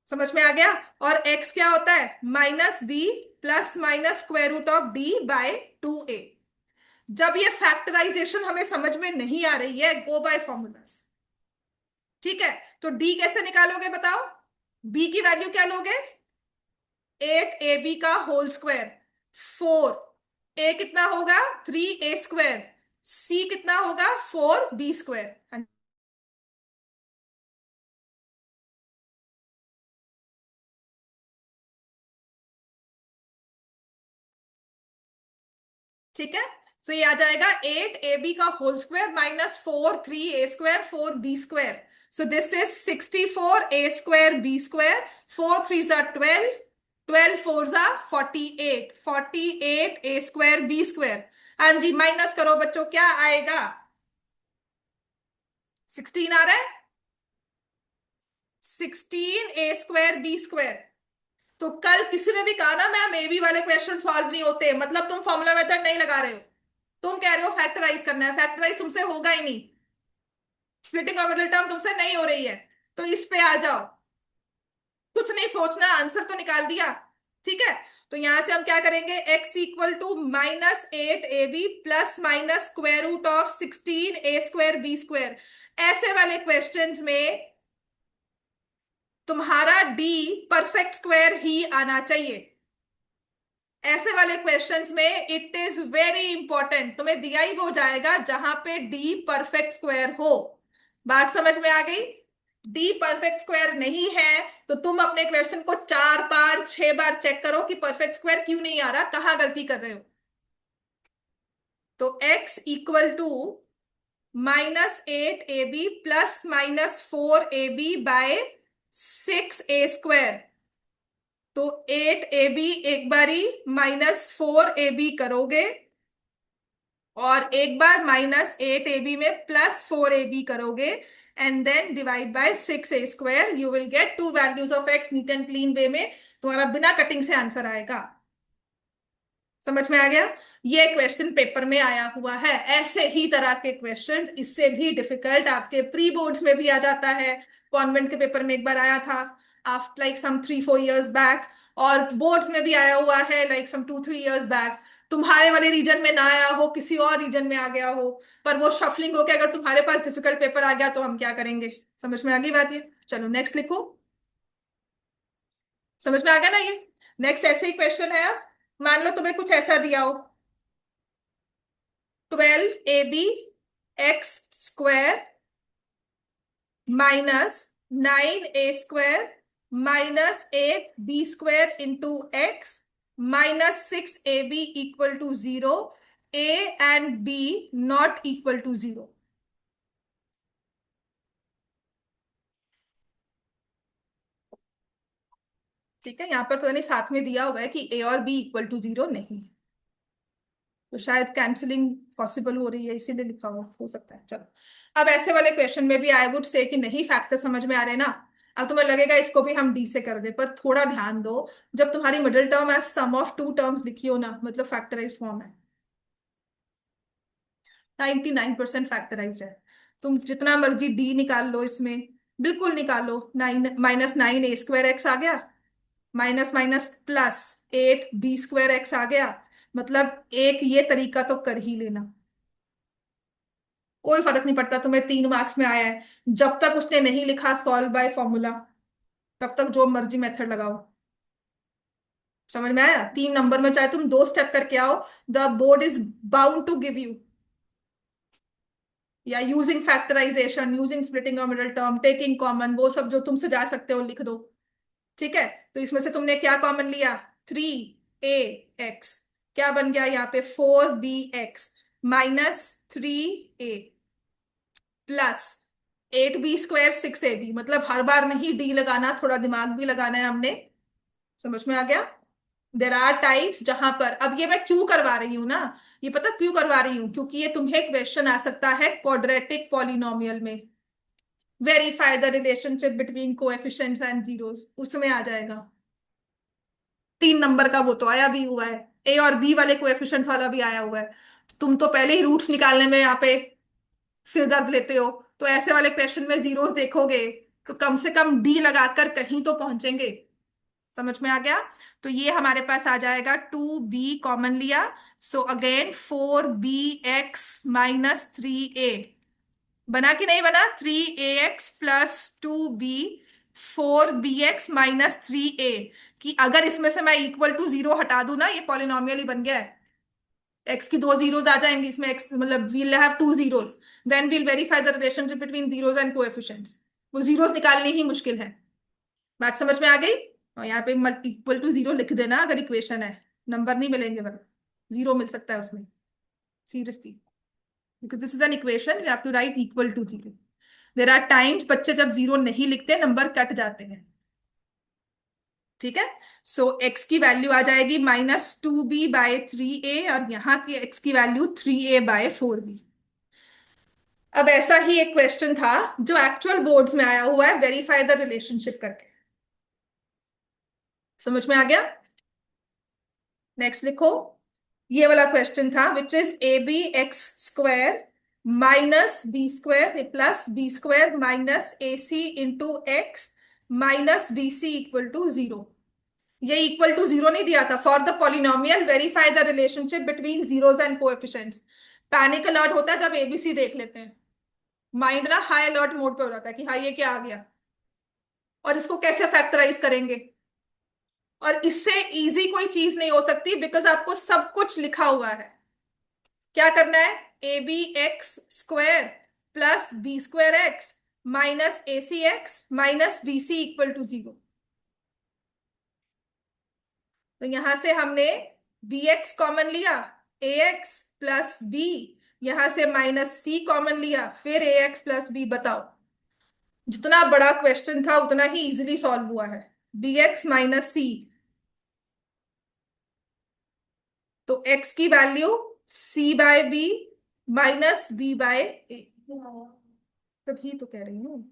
समझ में आ गया? और x क्या होता है, -b plus minus square root of d/2a. जब ये फैक्टराइजेशन हमें समझ में नहीं आ रही है, गो बाय फॉर्मूलाज. ठीक है, तो d कैसे निकालोगे बताओ? b की वैल्यू क्या लोगे? 8ab² 4a कितना होगा, 3a². c कितना होगा, 4b². ठीक है, सो ये आ जाएगा 8ab² -4 3a² 4b². So this is 64a²b². 4 3 = 12, 12 4 = 48, 48a²b². हाँ जी, माइनस करो बच्चों, क्या आएगा? 16 आ रहा है. 16a²b². तो कल किसी ने भी कहा ना मैम ए बी वाले क्वेश्चन सॉल्व नहीं होते, मतलब तुम फॉर्मूला मेथड नहीं लगा रहे हो. तुम कह रहे हो फैक्टराइज करना है, फैक्टराइज तुमसे होगा ही नहीं. स्प्लिटिंग ऑफ मिडिल टर्म तुमसे नहीं हो रही है, तो इस पे आ जाओ. कुछ नहीं सोचना, आंसर तो निकाल दिया. ठीक है, तो यहां से हम क्या करेंगे, x equal to -8ab plus minus square root of 16a² b²। ऐसे वाले क्वेश्चंस में तुम्हारा d परफेक्ट स्क्वायर ही आना चाहिए। ऐसे वाले क्वेश्चंस में इट इज वेरी इंपॉर्टेंट, तुम्हें दिया ही वो जाएगा जहां पे डी परफेक्ट स्क्वायर हो। बात समझ में आ गई? डी परफेक्ट स्क्वायर नहीं है तो तुम अपने क्वेश्चन को 4 5 6 बार चेक करो कि परफेक्ट स्क्वायर क्यों नहीं आ रहा, कहां गलती कर रहे हो। तो x इक्वल टू -8ab प्लस -4ab बाय 6a²। तो 8ab एक बारी -4ab करोगे और एक बार -8ab में +4ab करोगे and then divide by 6a²। You will get two values of x neat and clean way में, तुम्हारा बिना कटिंग से आंसर आएगा। समझ में आ गया? ये क्वेश्चन पेपर में आया हुआ है। ऐसे ही तरह के क्वेश्चंस इससे भी डिफिकल्ट आपके प्री बोर्ड्स में भी आ जाता है। कॉन्वेंट के पेपर में एक बार आया था after like some 3 4 years back, और बोर्ड्स में भी आया हुआ है लाइक सम 2 3 years बैक। तुम्हारे वाले रीजन में ना आया हो, किसी और रीजन में आ गया हो, पर वो शफलिंग होके अगर तुम्हारे पास डिफिकल्ट पेपर आ गया तो हम क्या करेंगे। समझ में आ गई बात? ये चलो नेक्स्ट लिखो। समझ में आ गया ना ये? नेक्स्ट ऐसे ही क्वेश्चन है। मान लो तुम्हें कुछ ऐसा दिया हो, 12ab x² -9a² -8b² into x -6ab equal to 0, a and b not equal to 0। ठीक है, यहां पर पता नहीं साथ में दिया हुआ है कि a और b इक्वल टू 0 नहीं है, तो शायद कैंसिलिंग पॉसिबल हो रही है इसीलिए लिखा हुआ हो सकता है। चलो, अब ऐसे वाले क्वेश्चन में भी आई वुड से कि नहीं फैक्टर समझ में आ रहे ना। अब तुम्हें लगेगा इसको भी हम डी से कर दे, पर थोड़ा ध्यान दो। जब तुम्हारी middle term as sum of two terms लिखी हो ना, मतलब फैक्टराइज फॉर्म है, 99% फैक्टराइज है। तुम जितना मर्जी डी निकाल लो इसमें, बिल्कुल निकालो। 9 -9a² x आ गया, minus minus plus 8b² x आ गया। मतलब एक ये तरीका तो कर ही लेना, कोई फर्क नहीं पड़ता, तुम्हें 3 मार्क्स में आया है। जब तक उसने नहीं लिखा सॉल्व बाय फॉर्मूला, तब तक जो मर्जी मेथड लगाओ। समझ में आया? 3 नंबर में चाहे तुम 2 स्टेप करके आओ, the board is bound to give you, या using factorization, using splitting of middle term, taking common, वो सब जो तुमसे जा सकते हो लिख दो। ठीक है, तो इसमें से तुमने क्या कॉमन लिया, 3a x, क्या बन गया यहाँ पे, 4b x -3a plus 8b², 6ab। मतलब हर बार नहीं डी लगाना, थोड़ा दिमाग भी लगाना है हमने। समझ में आ गया? देर आर टाइप्स जहां पर, अब ये मैं क्यों करवा रही हूं ना, ये पता क्यों करवा रही हूं, क्योंकि ये तुम्हें क्वेश्चन आ सकता है क्वाड्रेटिक पॉलिनोमियल में, verify the relationship between coefficients and zeros, उसमें आ जाएगा। 3 नंबर का वो तो आया भी हुआ है, ए और बी वाले कोएफिशिएंट्स वाला भी आया हुआ है। तुम तो पहले ही रूट्स निकालने में यहाँ पे सिर दर्द लेते हो, तो ऐसे वाले क्वेश्चन में जीरोस देखोगे तो कम से कम डी लगाकर कहीं तो पहुंचेंगे। समझ में आ गया? तो ये हमारे पास आ जाएगा, 2b कॉमन लिया, सो अगेन 4bx -3a बना कि नहीं बना, 3ax + 2b, 4bx -3a। कि अगर इसमें से मैं इक्वल टू 0 हटा दूं ना, ये पॉलिनोमियल ही बन गया है। एक्स की 2 जीरोस आ जाएंगी इसमें, एक्स मतलब we'll have 2 zeros, then we'll verify the relationship between zeros and coefficients. वो जीरोस निकालनी ही मुश्किल है। बात समझ में आ गई? और यहाँ पे इक्वल टू 0 लिख देना अगर इक्वेशन है, नंबर नहीं मिलेंगे, वरना 0 मिल सकता है उसमें, seriously, because this is an equation, you have to write equal to 0। There are times बच्चे जब 0 नहीं लिखते नंबर कट जाते हैं। ठीक है, सो x की वैल्यू आ जाएगी -2b/3a, और यहाँ की x की वैल्यू 3a/4b। अब ऐसा ही एक क्वेश्चन था जो एक्चुअल बोर्ड्स में आया हुआ है, वेरीफाई द रिलेशनशिप करके। समझ में आ गया? नेक्स्ट लिखो। ये वाला क्वेश्चन था, which is ab x² -b² plus b² -ac into x -bc equal to 0। ये इक्वल टू जीरो नहीं दिया था। For the polynomial verify the relationship between zeros and coefficients. Panic alert होता है जब एबीसी देख लेते हैं। माइंड ना हाई अलर्ट मोड पे हो जाता है कि हाँ ये क्या आ गया, और इसको कैसे फैक्टराइज करेंगे। और इससे इजी कोई चीज नहीं हो सकती, बिकॉज आपको सब कुछ लिखा हुआ है। क्या करना है? A b x square plus b square x minus a c x minus b c equal to zero. तो यहां से हमने बी एक्स कॉमन लिया, ए एक्स प्लस बी, यहां से माइनस सी कॉमन लिया, फिर ए एक्स प्लस बी। बताओ, जितना बड़ा क्वेश्चन था उतना ही इजीली सॉल्व हुआ है। बी एक्स माइनस सी, तो एक्स की value C by B minus B by A. तभी तो कह रही हूँ।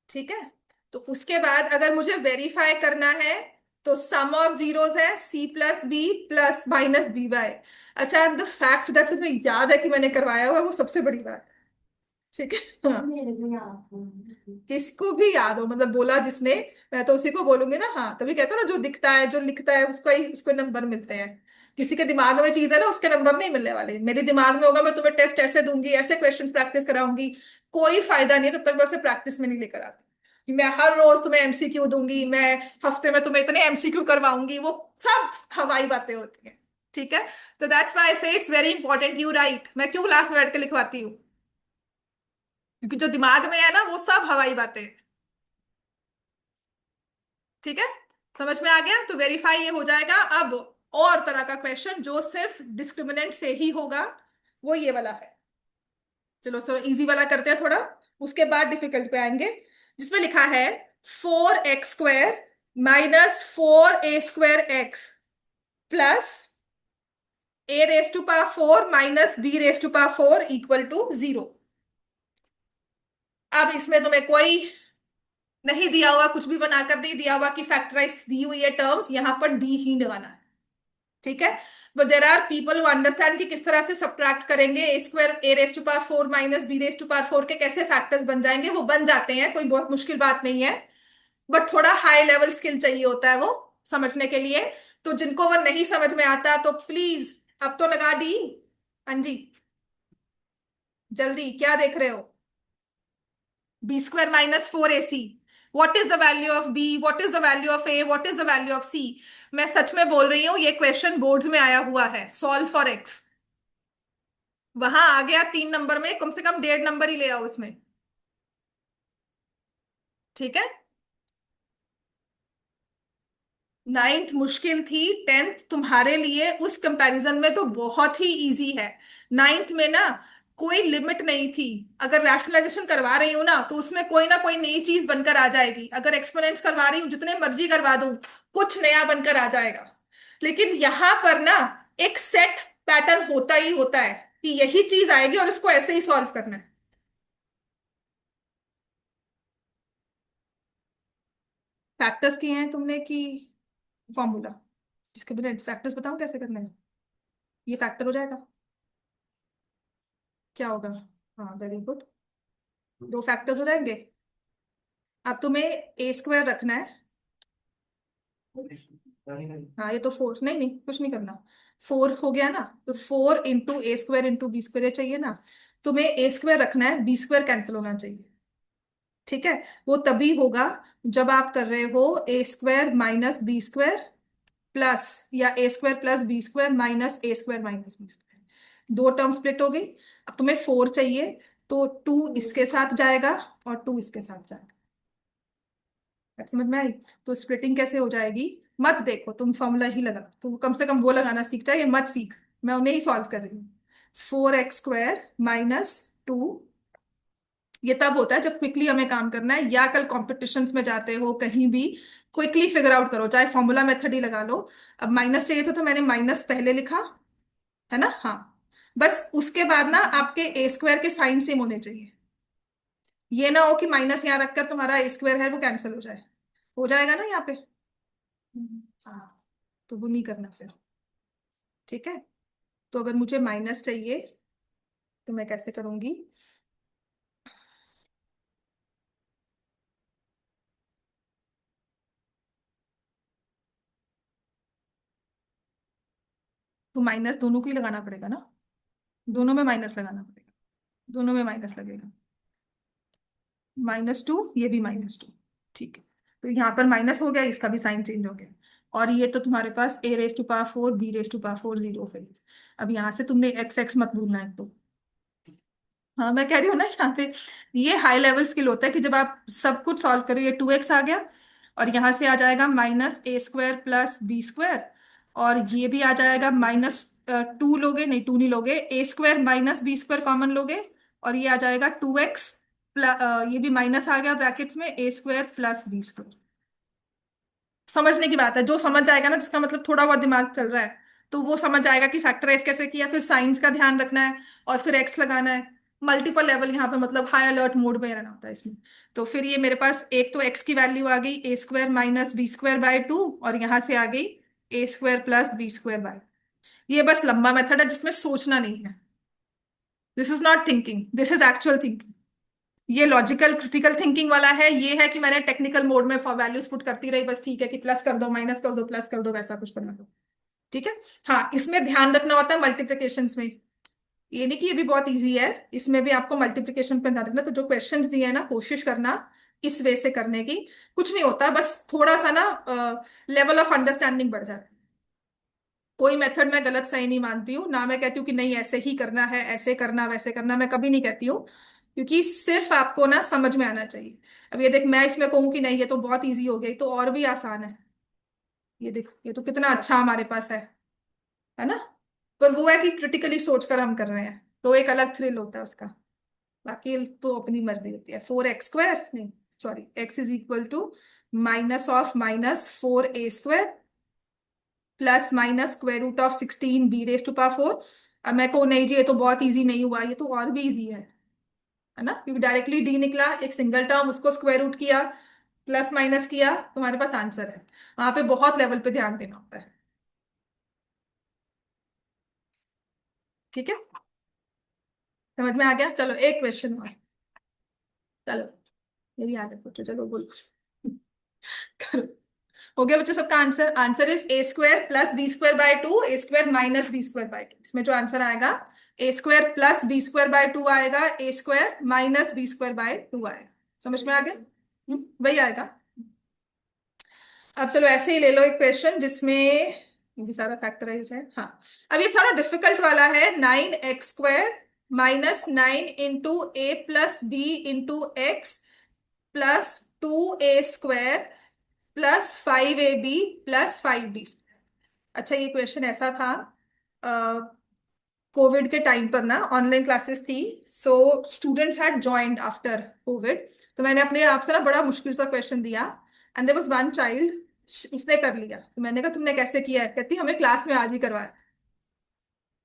ठीक है। तो उसके बाद अगर मुझे वेरीफाई करना है तो सम ऑफ जीरोस है c plus b plus minus B by. अच्छा, एंड द फैक्ट दैट तुम्हें याद है कि मैंने करवाया हुआ है, वो सबसे बड़ी बात है। ठीक है। हाँ। मेरे को याद नहीं। किसको भी याद हो, मतलब बोला जिसने, मैं तो उसी को बोलूंगी ना। हाँ, तभी कहते हो ना, जो दिखता है जो लिखता है उसको ही उसको नंबर मिलते हैं। किसी के दिमाग में चीज है ना, उसके नंबर नहीं मिलने वाले। मेरे दिमाग में होगा, मैं तुम्हें टेस्ट ऐसे दूंगी, ऐसे क्वेश्चंस प्रैक्टिस कराऊंगी, कोई फायदा नहीं है जब तक मैं उसे प्रैक्टिस में नहीं लेकर आती। कि मैं हर रोज तुम्हें एमसीक्यू दूंगी, मैं हफ्ते में तुम्हें इतने एमसीक्यू करवाऊंगी, वो सब हवाई बातें होती हैं। ठीक है। तो दैट्स व्हाई आई से it's very important you right. मैं क्यों क्लास में बैठ के लिखवाती हूँ? क्योंकि जो दिमाग में है ना, वो सब हवाई बातें हैं। ठीक है। समझ में आ गया? तो वेरीफाई ये हो जाएगा। अब और तरह का क्वेश्चन जो सिर्फ डिस्क्रिमिनेंट से ही होगा, वो ये वाला है। चलो सर, इजी वाला करते हैं थोड़ा, उसके बाद डिफिकल्ट पे आएंगे। जिसमें लिखा है 4x² minus 4a² x plus a⁴ minus b⁴ equal to zero. अब इसमें तुम्हें कोई नहीं दिया हुआ, कुछ भी बनाकर नहीं दिया हुआ कि फैक्टराइज दी हुई है टर्म्स, यहां पर डी ही लगाना है। ठीक है। But there are people who understand कि किस तरह से सब्ट्रैक्ट करेंगे। a² माइनस b⁴ के कैसे फैक्टर्स बन जाएंगे, वो बन जाते हैं, कोई बहुत मुश्किल बात नहीं है। बट थोड़ा हाई लेवल स्किल चाहिए होता है वो समझने के लिए। तो जिनको वो नहीं समझ में आता तो प्लीज, अब तो लगा दी। हाँ जी, जल्दी, क्या देख रहे हो? b² minus 4ac। What is the value of b, what is the value of a, what is the value of c? मैं सच में बोल रही हूँ, ये क्वेश्चन बोर्ड्स में आया हुआ है। सॉल्व फॉर x, वहां आ गया 3 नंबर में, कम से कम 1.5 नंबर ही ले आओ उसमें। ठीक है। नाइन्थ मुश्किल थी, टेंथ तुम्हारे लिए उस कंपैरिजन में तो बहुत ही इजी है। नाइन्थ में ना कोई लिमिट नहीं थी। अगर रैशनलाइजेशन करवा रही हूं ना, तो उसमें कोई ना कोई नई चीज बनकर आ जाएगी। अगर एक्सपोनेंट्स करवा रही हूँ, जितने मर्जी करवा दूं, कुछ नया बनकर आ जाएगा। लेकिन यहां पर ना एक सेट पैटर्न होता ही होता है कि यही चीज आएगी और इसको ऐसे ही सॉल्व करना है। फैक्टर्स किए हैं तुमने कि फॉर्मूला? जिसके बिना फैक्टर्स बताऊं कैसे करना है? ये फैक्टर हो जाएगा, क्या होगा? हाँ, वेरी गुड। 2 फैक्टर्स हो जाएंगे। अब तुम्हें a² रखना है। हाँ, ये तो 4, नहीं नहीं कुछ नहीं करना। 4 हो गया ना, तो 4 × a² × b² चाहिए ना। तुम्हें a² रखना है, b² कैंसिल होना चाहिए। ठीक है। वो तभी होगा जब आप कर रहे हो a² माइनस b² प्लस, या a² plus b² minus a² minus b²। 2 term split हो गई। अब तुम्हें 4 चाहिए, तो 2 इसके साथ जाएगा और 2 इसके साथ जाएगा। बात समझ में आई? तो स्प्लिटिंग कैसे हो जाएगी? मत देखो तुम, फॉर्मूला ही लगा, तो कम से कम वो लगाना सीख जा, ये मत सीख। मैं उन्हें ही सॉल्व कर रही हूँ। 4x² minus 2। ये तब होता है जब क्विकली हमें काम करना है, या कल कॉम्पिटिशन्स में जाते हो कहीं भी, क्विकली फिगर आउट करो, चाहे फॉर्मूला मेथड ही लगा लो। अब माइनस चाहिए था तो मैंने माइनस पहले लिखा, है ना? हाँ। बस उसके बाद ना आपके a² के साइन सेम होने चाहिए। ये ना हो कि माइनस यहाँ रखकर तुम्हारा a² है वो कैंसिल हो जाए। हो जाएगा ना यहाँ पे? हाँ। तो वो नहीं करना फिर। ठीक है। तो अगर मुझे माइनस चाहिए तो मैं कैसे करूंगी? तो माइनस दोनों को ही लगाना पड़ेगा ना, दोनों में माइनस लगाना पड़ेगा, दोनों में माइनस लगेगा। -2, ये भी -2। ठीक है, तो यहाँ पर माइनस हो गया, इसका भी साइन चेंज हो गया। और ये तो तुम्हारे पास a⁴ b⁴ 0 है। अब यहाँ से तुमने एक्स एक्स मत भूलना है तो। हाँ मैं कह रही हूँ ना यहाँ पे, ये हाई लेवल स्किल होता है कि जब आप सब कुछ सॉल्व करो, ये 2x आ गया, और यहाँ से आ जाएगा -a² + b², और ये भी आ जाएगा -2 लोगे, नहीं 2 नहीं लोगे, a² - b² कॉमन लोगे, और ये आ जाएगा 2x ये भी माइनस आ गया ब्रैकेट्स में, a² + b²। समझने की बात है, जो समझ जाएगा ना, जिसका मतलब थोड़ा बहुत दिमाग चल रहा है, तो वो समझ जाएगा कि फैक्टराइज कैसे किया, फिर साइंस का ध्यान रखना है, और फिर एक्स लगाना है। मल्टीपल लेवल यहाँ पे मतलब हाई अलर्ट मोड में रहना होता है इसमें। तो फिर ये मेरे पास एक तो एक्स की वैल्यू आ गई a² - b²/2, और यहाँ से आ गई a² + b²/। ये बस लंबा मेथड है जिसमें सोचना नहीं है। This is not thinking, this is actual thinking. ये लॉजिकल क्रिटिकल थिंकिंग वाला है, ये है कि मैंने टेक्निकल मोड में फॉर वैल्यूज पुट करती रही, बस ठीक है कि प्लस कर दो, माइनस कर दो, प्लस कर दो, वैसा कुछ बना दो। ठीक है। हाँ, इसमें ध्यान रखना होता है मल्टीप्लिकेशंस में। ये नहीं कि ये भी बहुत इजी है, इसमें भी आपको मल्टीप्लिकेशन पे ध्यान रखना। तो जो क्वेश्चंस दिए हैं ना, कोशिश करना इस वे से करने की। कुछ नहीं होता, बस थोड़ा सा ना लेवल ऑफ अंडरस्टैंडिंग बढ़ जाता है। कोई मेथड मैं गलत सही नहीं मानती हूँ ना, मैं कहती हूँ कि नहीं ऐसे ही करना है, ऐसे करना वैसे करना, मैं कभी नहीं कहती हूँ। क्योंकि सिर्फ आपको ना समझ में आना चाहिए। अब ये देख, मैं इसमें कहूँ कि नहीं ये तो बहुत इजी हो गई, तो और भी आसान है। ये देख, ये तो कितना अच्छा हमारे पास है ना। पर वो है कि क्रिटिकली सोचकर हम कर रहे हैं, तो एक अलग थ्रिल होता है उसका। बाकी तो अपनी मर्जी होती है। 4x² नहीं, सॉरी, x = -(-4a² +-√16b⁴। अब मैं को नहीं जी ये तो बहुत इजी नहीं हुआ, ये तो और भी इजी है ना, क्योंकि डायरेक्टली डी निकला, एक सिंगल टर्म, उसको स्क्वायर रूट किया, प्लस माइनस किया, तुम्हारे पास आंसर है। वहां पे बहुत लेवल पे ध्यान देना होता है। ठीक है, समझ में आ गया। चलो एक क्वेश्चन और। चलो, मेरी आदत पूछो, चलो बोलो। करो। हो गया बच्चे सबका answer. Answer is a² + b²/2, a² - b²/2। इसमें जो आंसर आएगा, a² + b²/2 आएगा, a² - b²/2 आएगा। समझ में आ गया। वही आएगा। अब चलो ऐसे ही ले लो एक क्वेश्चन जिसमें ये भी सारा फैक्टराइज है। हाँ, अब ये सारा डिफिकल्ट वाला है। 9x² -9 × a + b × x +2a² +5ab + 5b। अच्छा, ये क्वेश्चन ऐसा था, कोविड के टाइम पर ना ऑनलाइन क्लासेस थी, so students had joined after Covid. तो मैंने अपने आप से ना बड़ा मुश्किल सा क्वेश्चन दिया, and there was one child, उसने कर लिया। तो मैंने कहा तुमने कैसे किया है, कहती हमें क्लास में आज ही करवाया।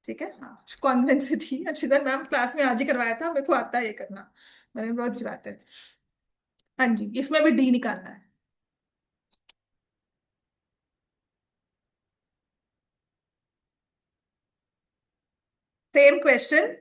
ठीक है, हाँ, कॉन्फिडेंस से थी, अच्छी मैम क्लास में आज ही करवाया था, मेरे को आता है ये करना। मैंने बहुत अच्छी बात है। हाँ जी, इसमें भी डी निकालना है। Same question.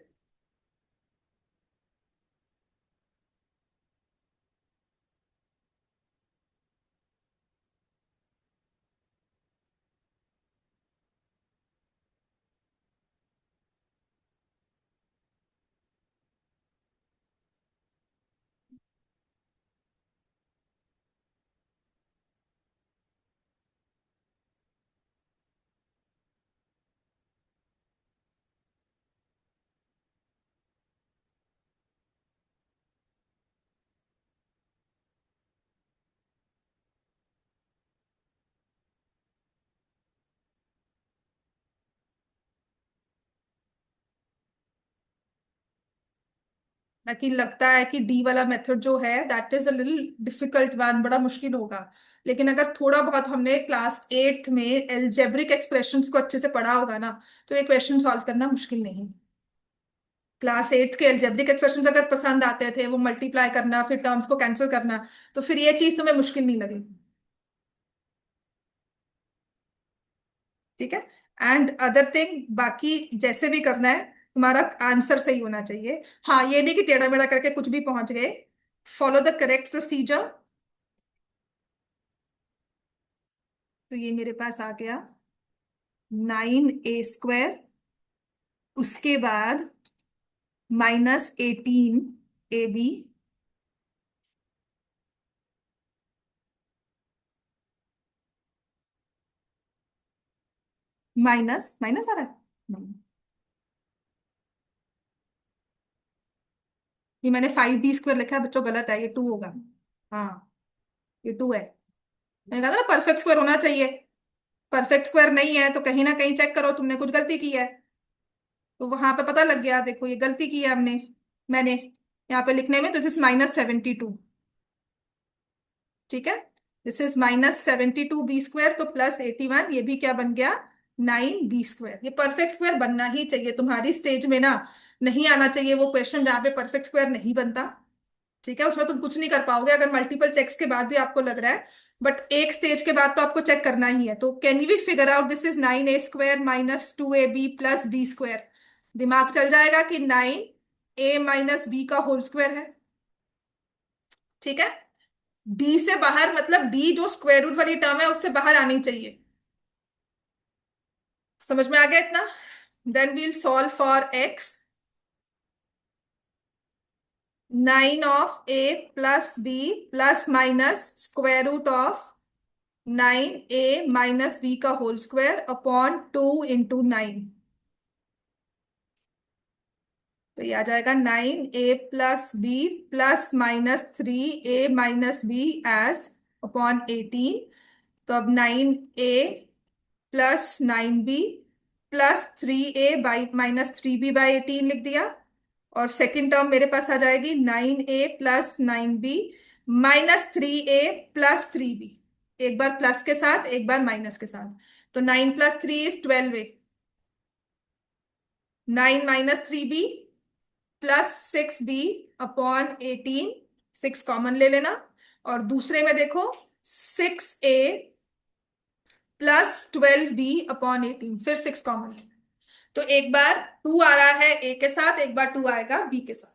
लेकिन लगता है कि डी वाला मेथड जो है that is a little difficult one, बड़ा मुश्किल होगा। लेकिन अगर थोड़ा बहुत हमने क्लास 8th में एल्जेब्रिक एक्सप्रेशंस को अच्छे से पढ़ा होगा ना, तो ये क्वेश्चन सॉल्व करना मुश्किल नहीं। क्लास 8th के एल्जेब्रिक एक्सप्रेशंस अगर पसंद आते थे, वो मल्टीप्लाई करना फिर टर्म्स को कैंसिल करना, तो फिर ये चीज तुम्हें मुश्किल नहीं लगेगी। ठीक है। एंड अदर थिंग, बाकी जैसे भी करना है, तुम्हारा आंसर सही होना चाहिए। हाँ, ये नहीं कि टेढ़ा मेढ़ा करके कुछ भी पहुंच गए। Follow the correct procedure. तो ये मेरे पास आ गया 9a² उसके बाद -18ab माइनस माइनस आ रहा है। नहीं, ये मैंने 5b² लिखा है बच्चों, गलत है, ये 2 होगा। हाँ, ये 2 है। मैंने कहा था ना परफेक्ट स्क्वायर होना चाहिए। परफेक्ट स्क्वायर नहीं है तो कहीं ना कहीं चेक करो, तुमने कुछ गलती की है। तो वहां पे पता लग गया, देखो ये गलती की है हमने, मैंने यहाँ पे लिखने में। This is -72। ठीक है, दिस इज -72b² तो +81, ये भी क्या बन गया, 9b²। ये परफेक्ट स्क्वायर बनना ही चाहिए तुम्हारी स्टेज में ना। नहीं आना चाहिए वो क्वेश्चन जहाँ पे परफेक्ट स्क्वायर नहीं बनता। ठीक है, उसमें तुम कुछ नहीं कर पाओगे अगर मल्टीपल चेक्स के बाद भी आपको लग रहा है। बट एक स्टेज के बाद तो आपको चेक करना ही है। तो can we figure out this is 9a² -2ab + b²। दिमाग चल जाएगा कि 9a - b का होल स्क्वायर है। ठीक है, डी से बाहर मतलब डी जो स्क्वायर रूट वाली टर्म है उससे बाहर आनी चाहिए। समझ में आ गया इतना? Then will solve for x. 9 of a + b ± √9a - b का होल स्क्वायर अपॉन 2 × 9। तो ये आ जाएगा 9a + b ± 3a - b as upon 18। तो अब 9a + 9b +3a - 3b/18 लिख दिया। और सेकंड टर्म मेरे पास आ जाएगी 9a + 9b - 3a + 3b। एक बार प्लस के साथ एक बार माइनस के साथ। तो 9 + 3 = 12a। 9 - 3b +6b/18। 6 कॉमन ले लेना। और दूसरे में देखो 6a + 12b/18, फिर 6 कॉमन। तो एक बार 2 आ रहा है ए के साथ, एक बार 2 आएगा बी के साथ।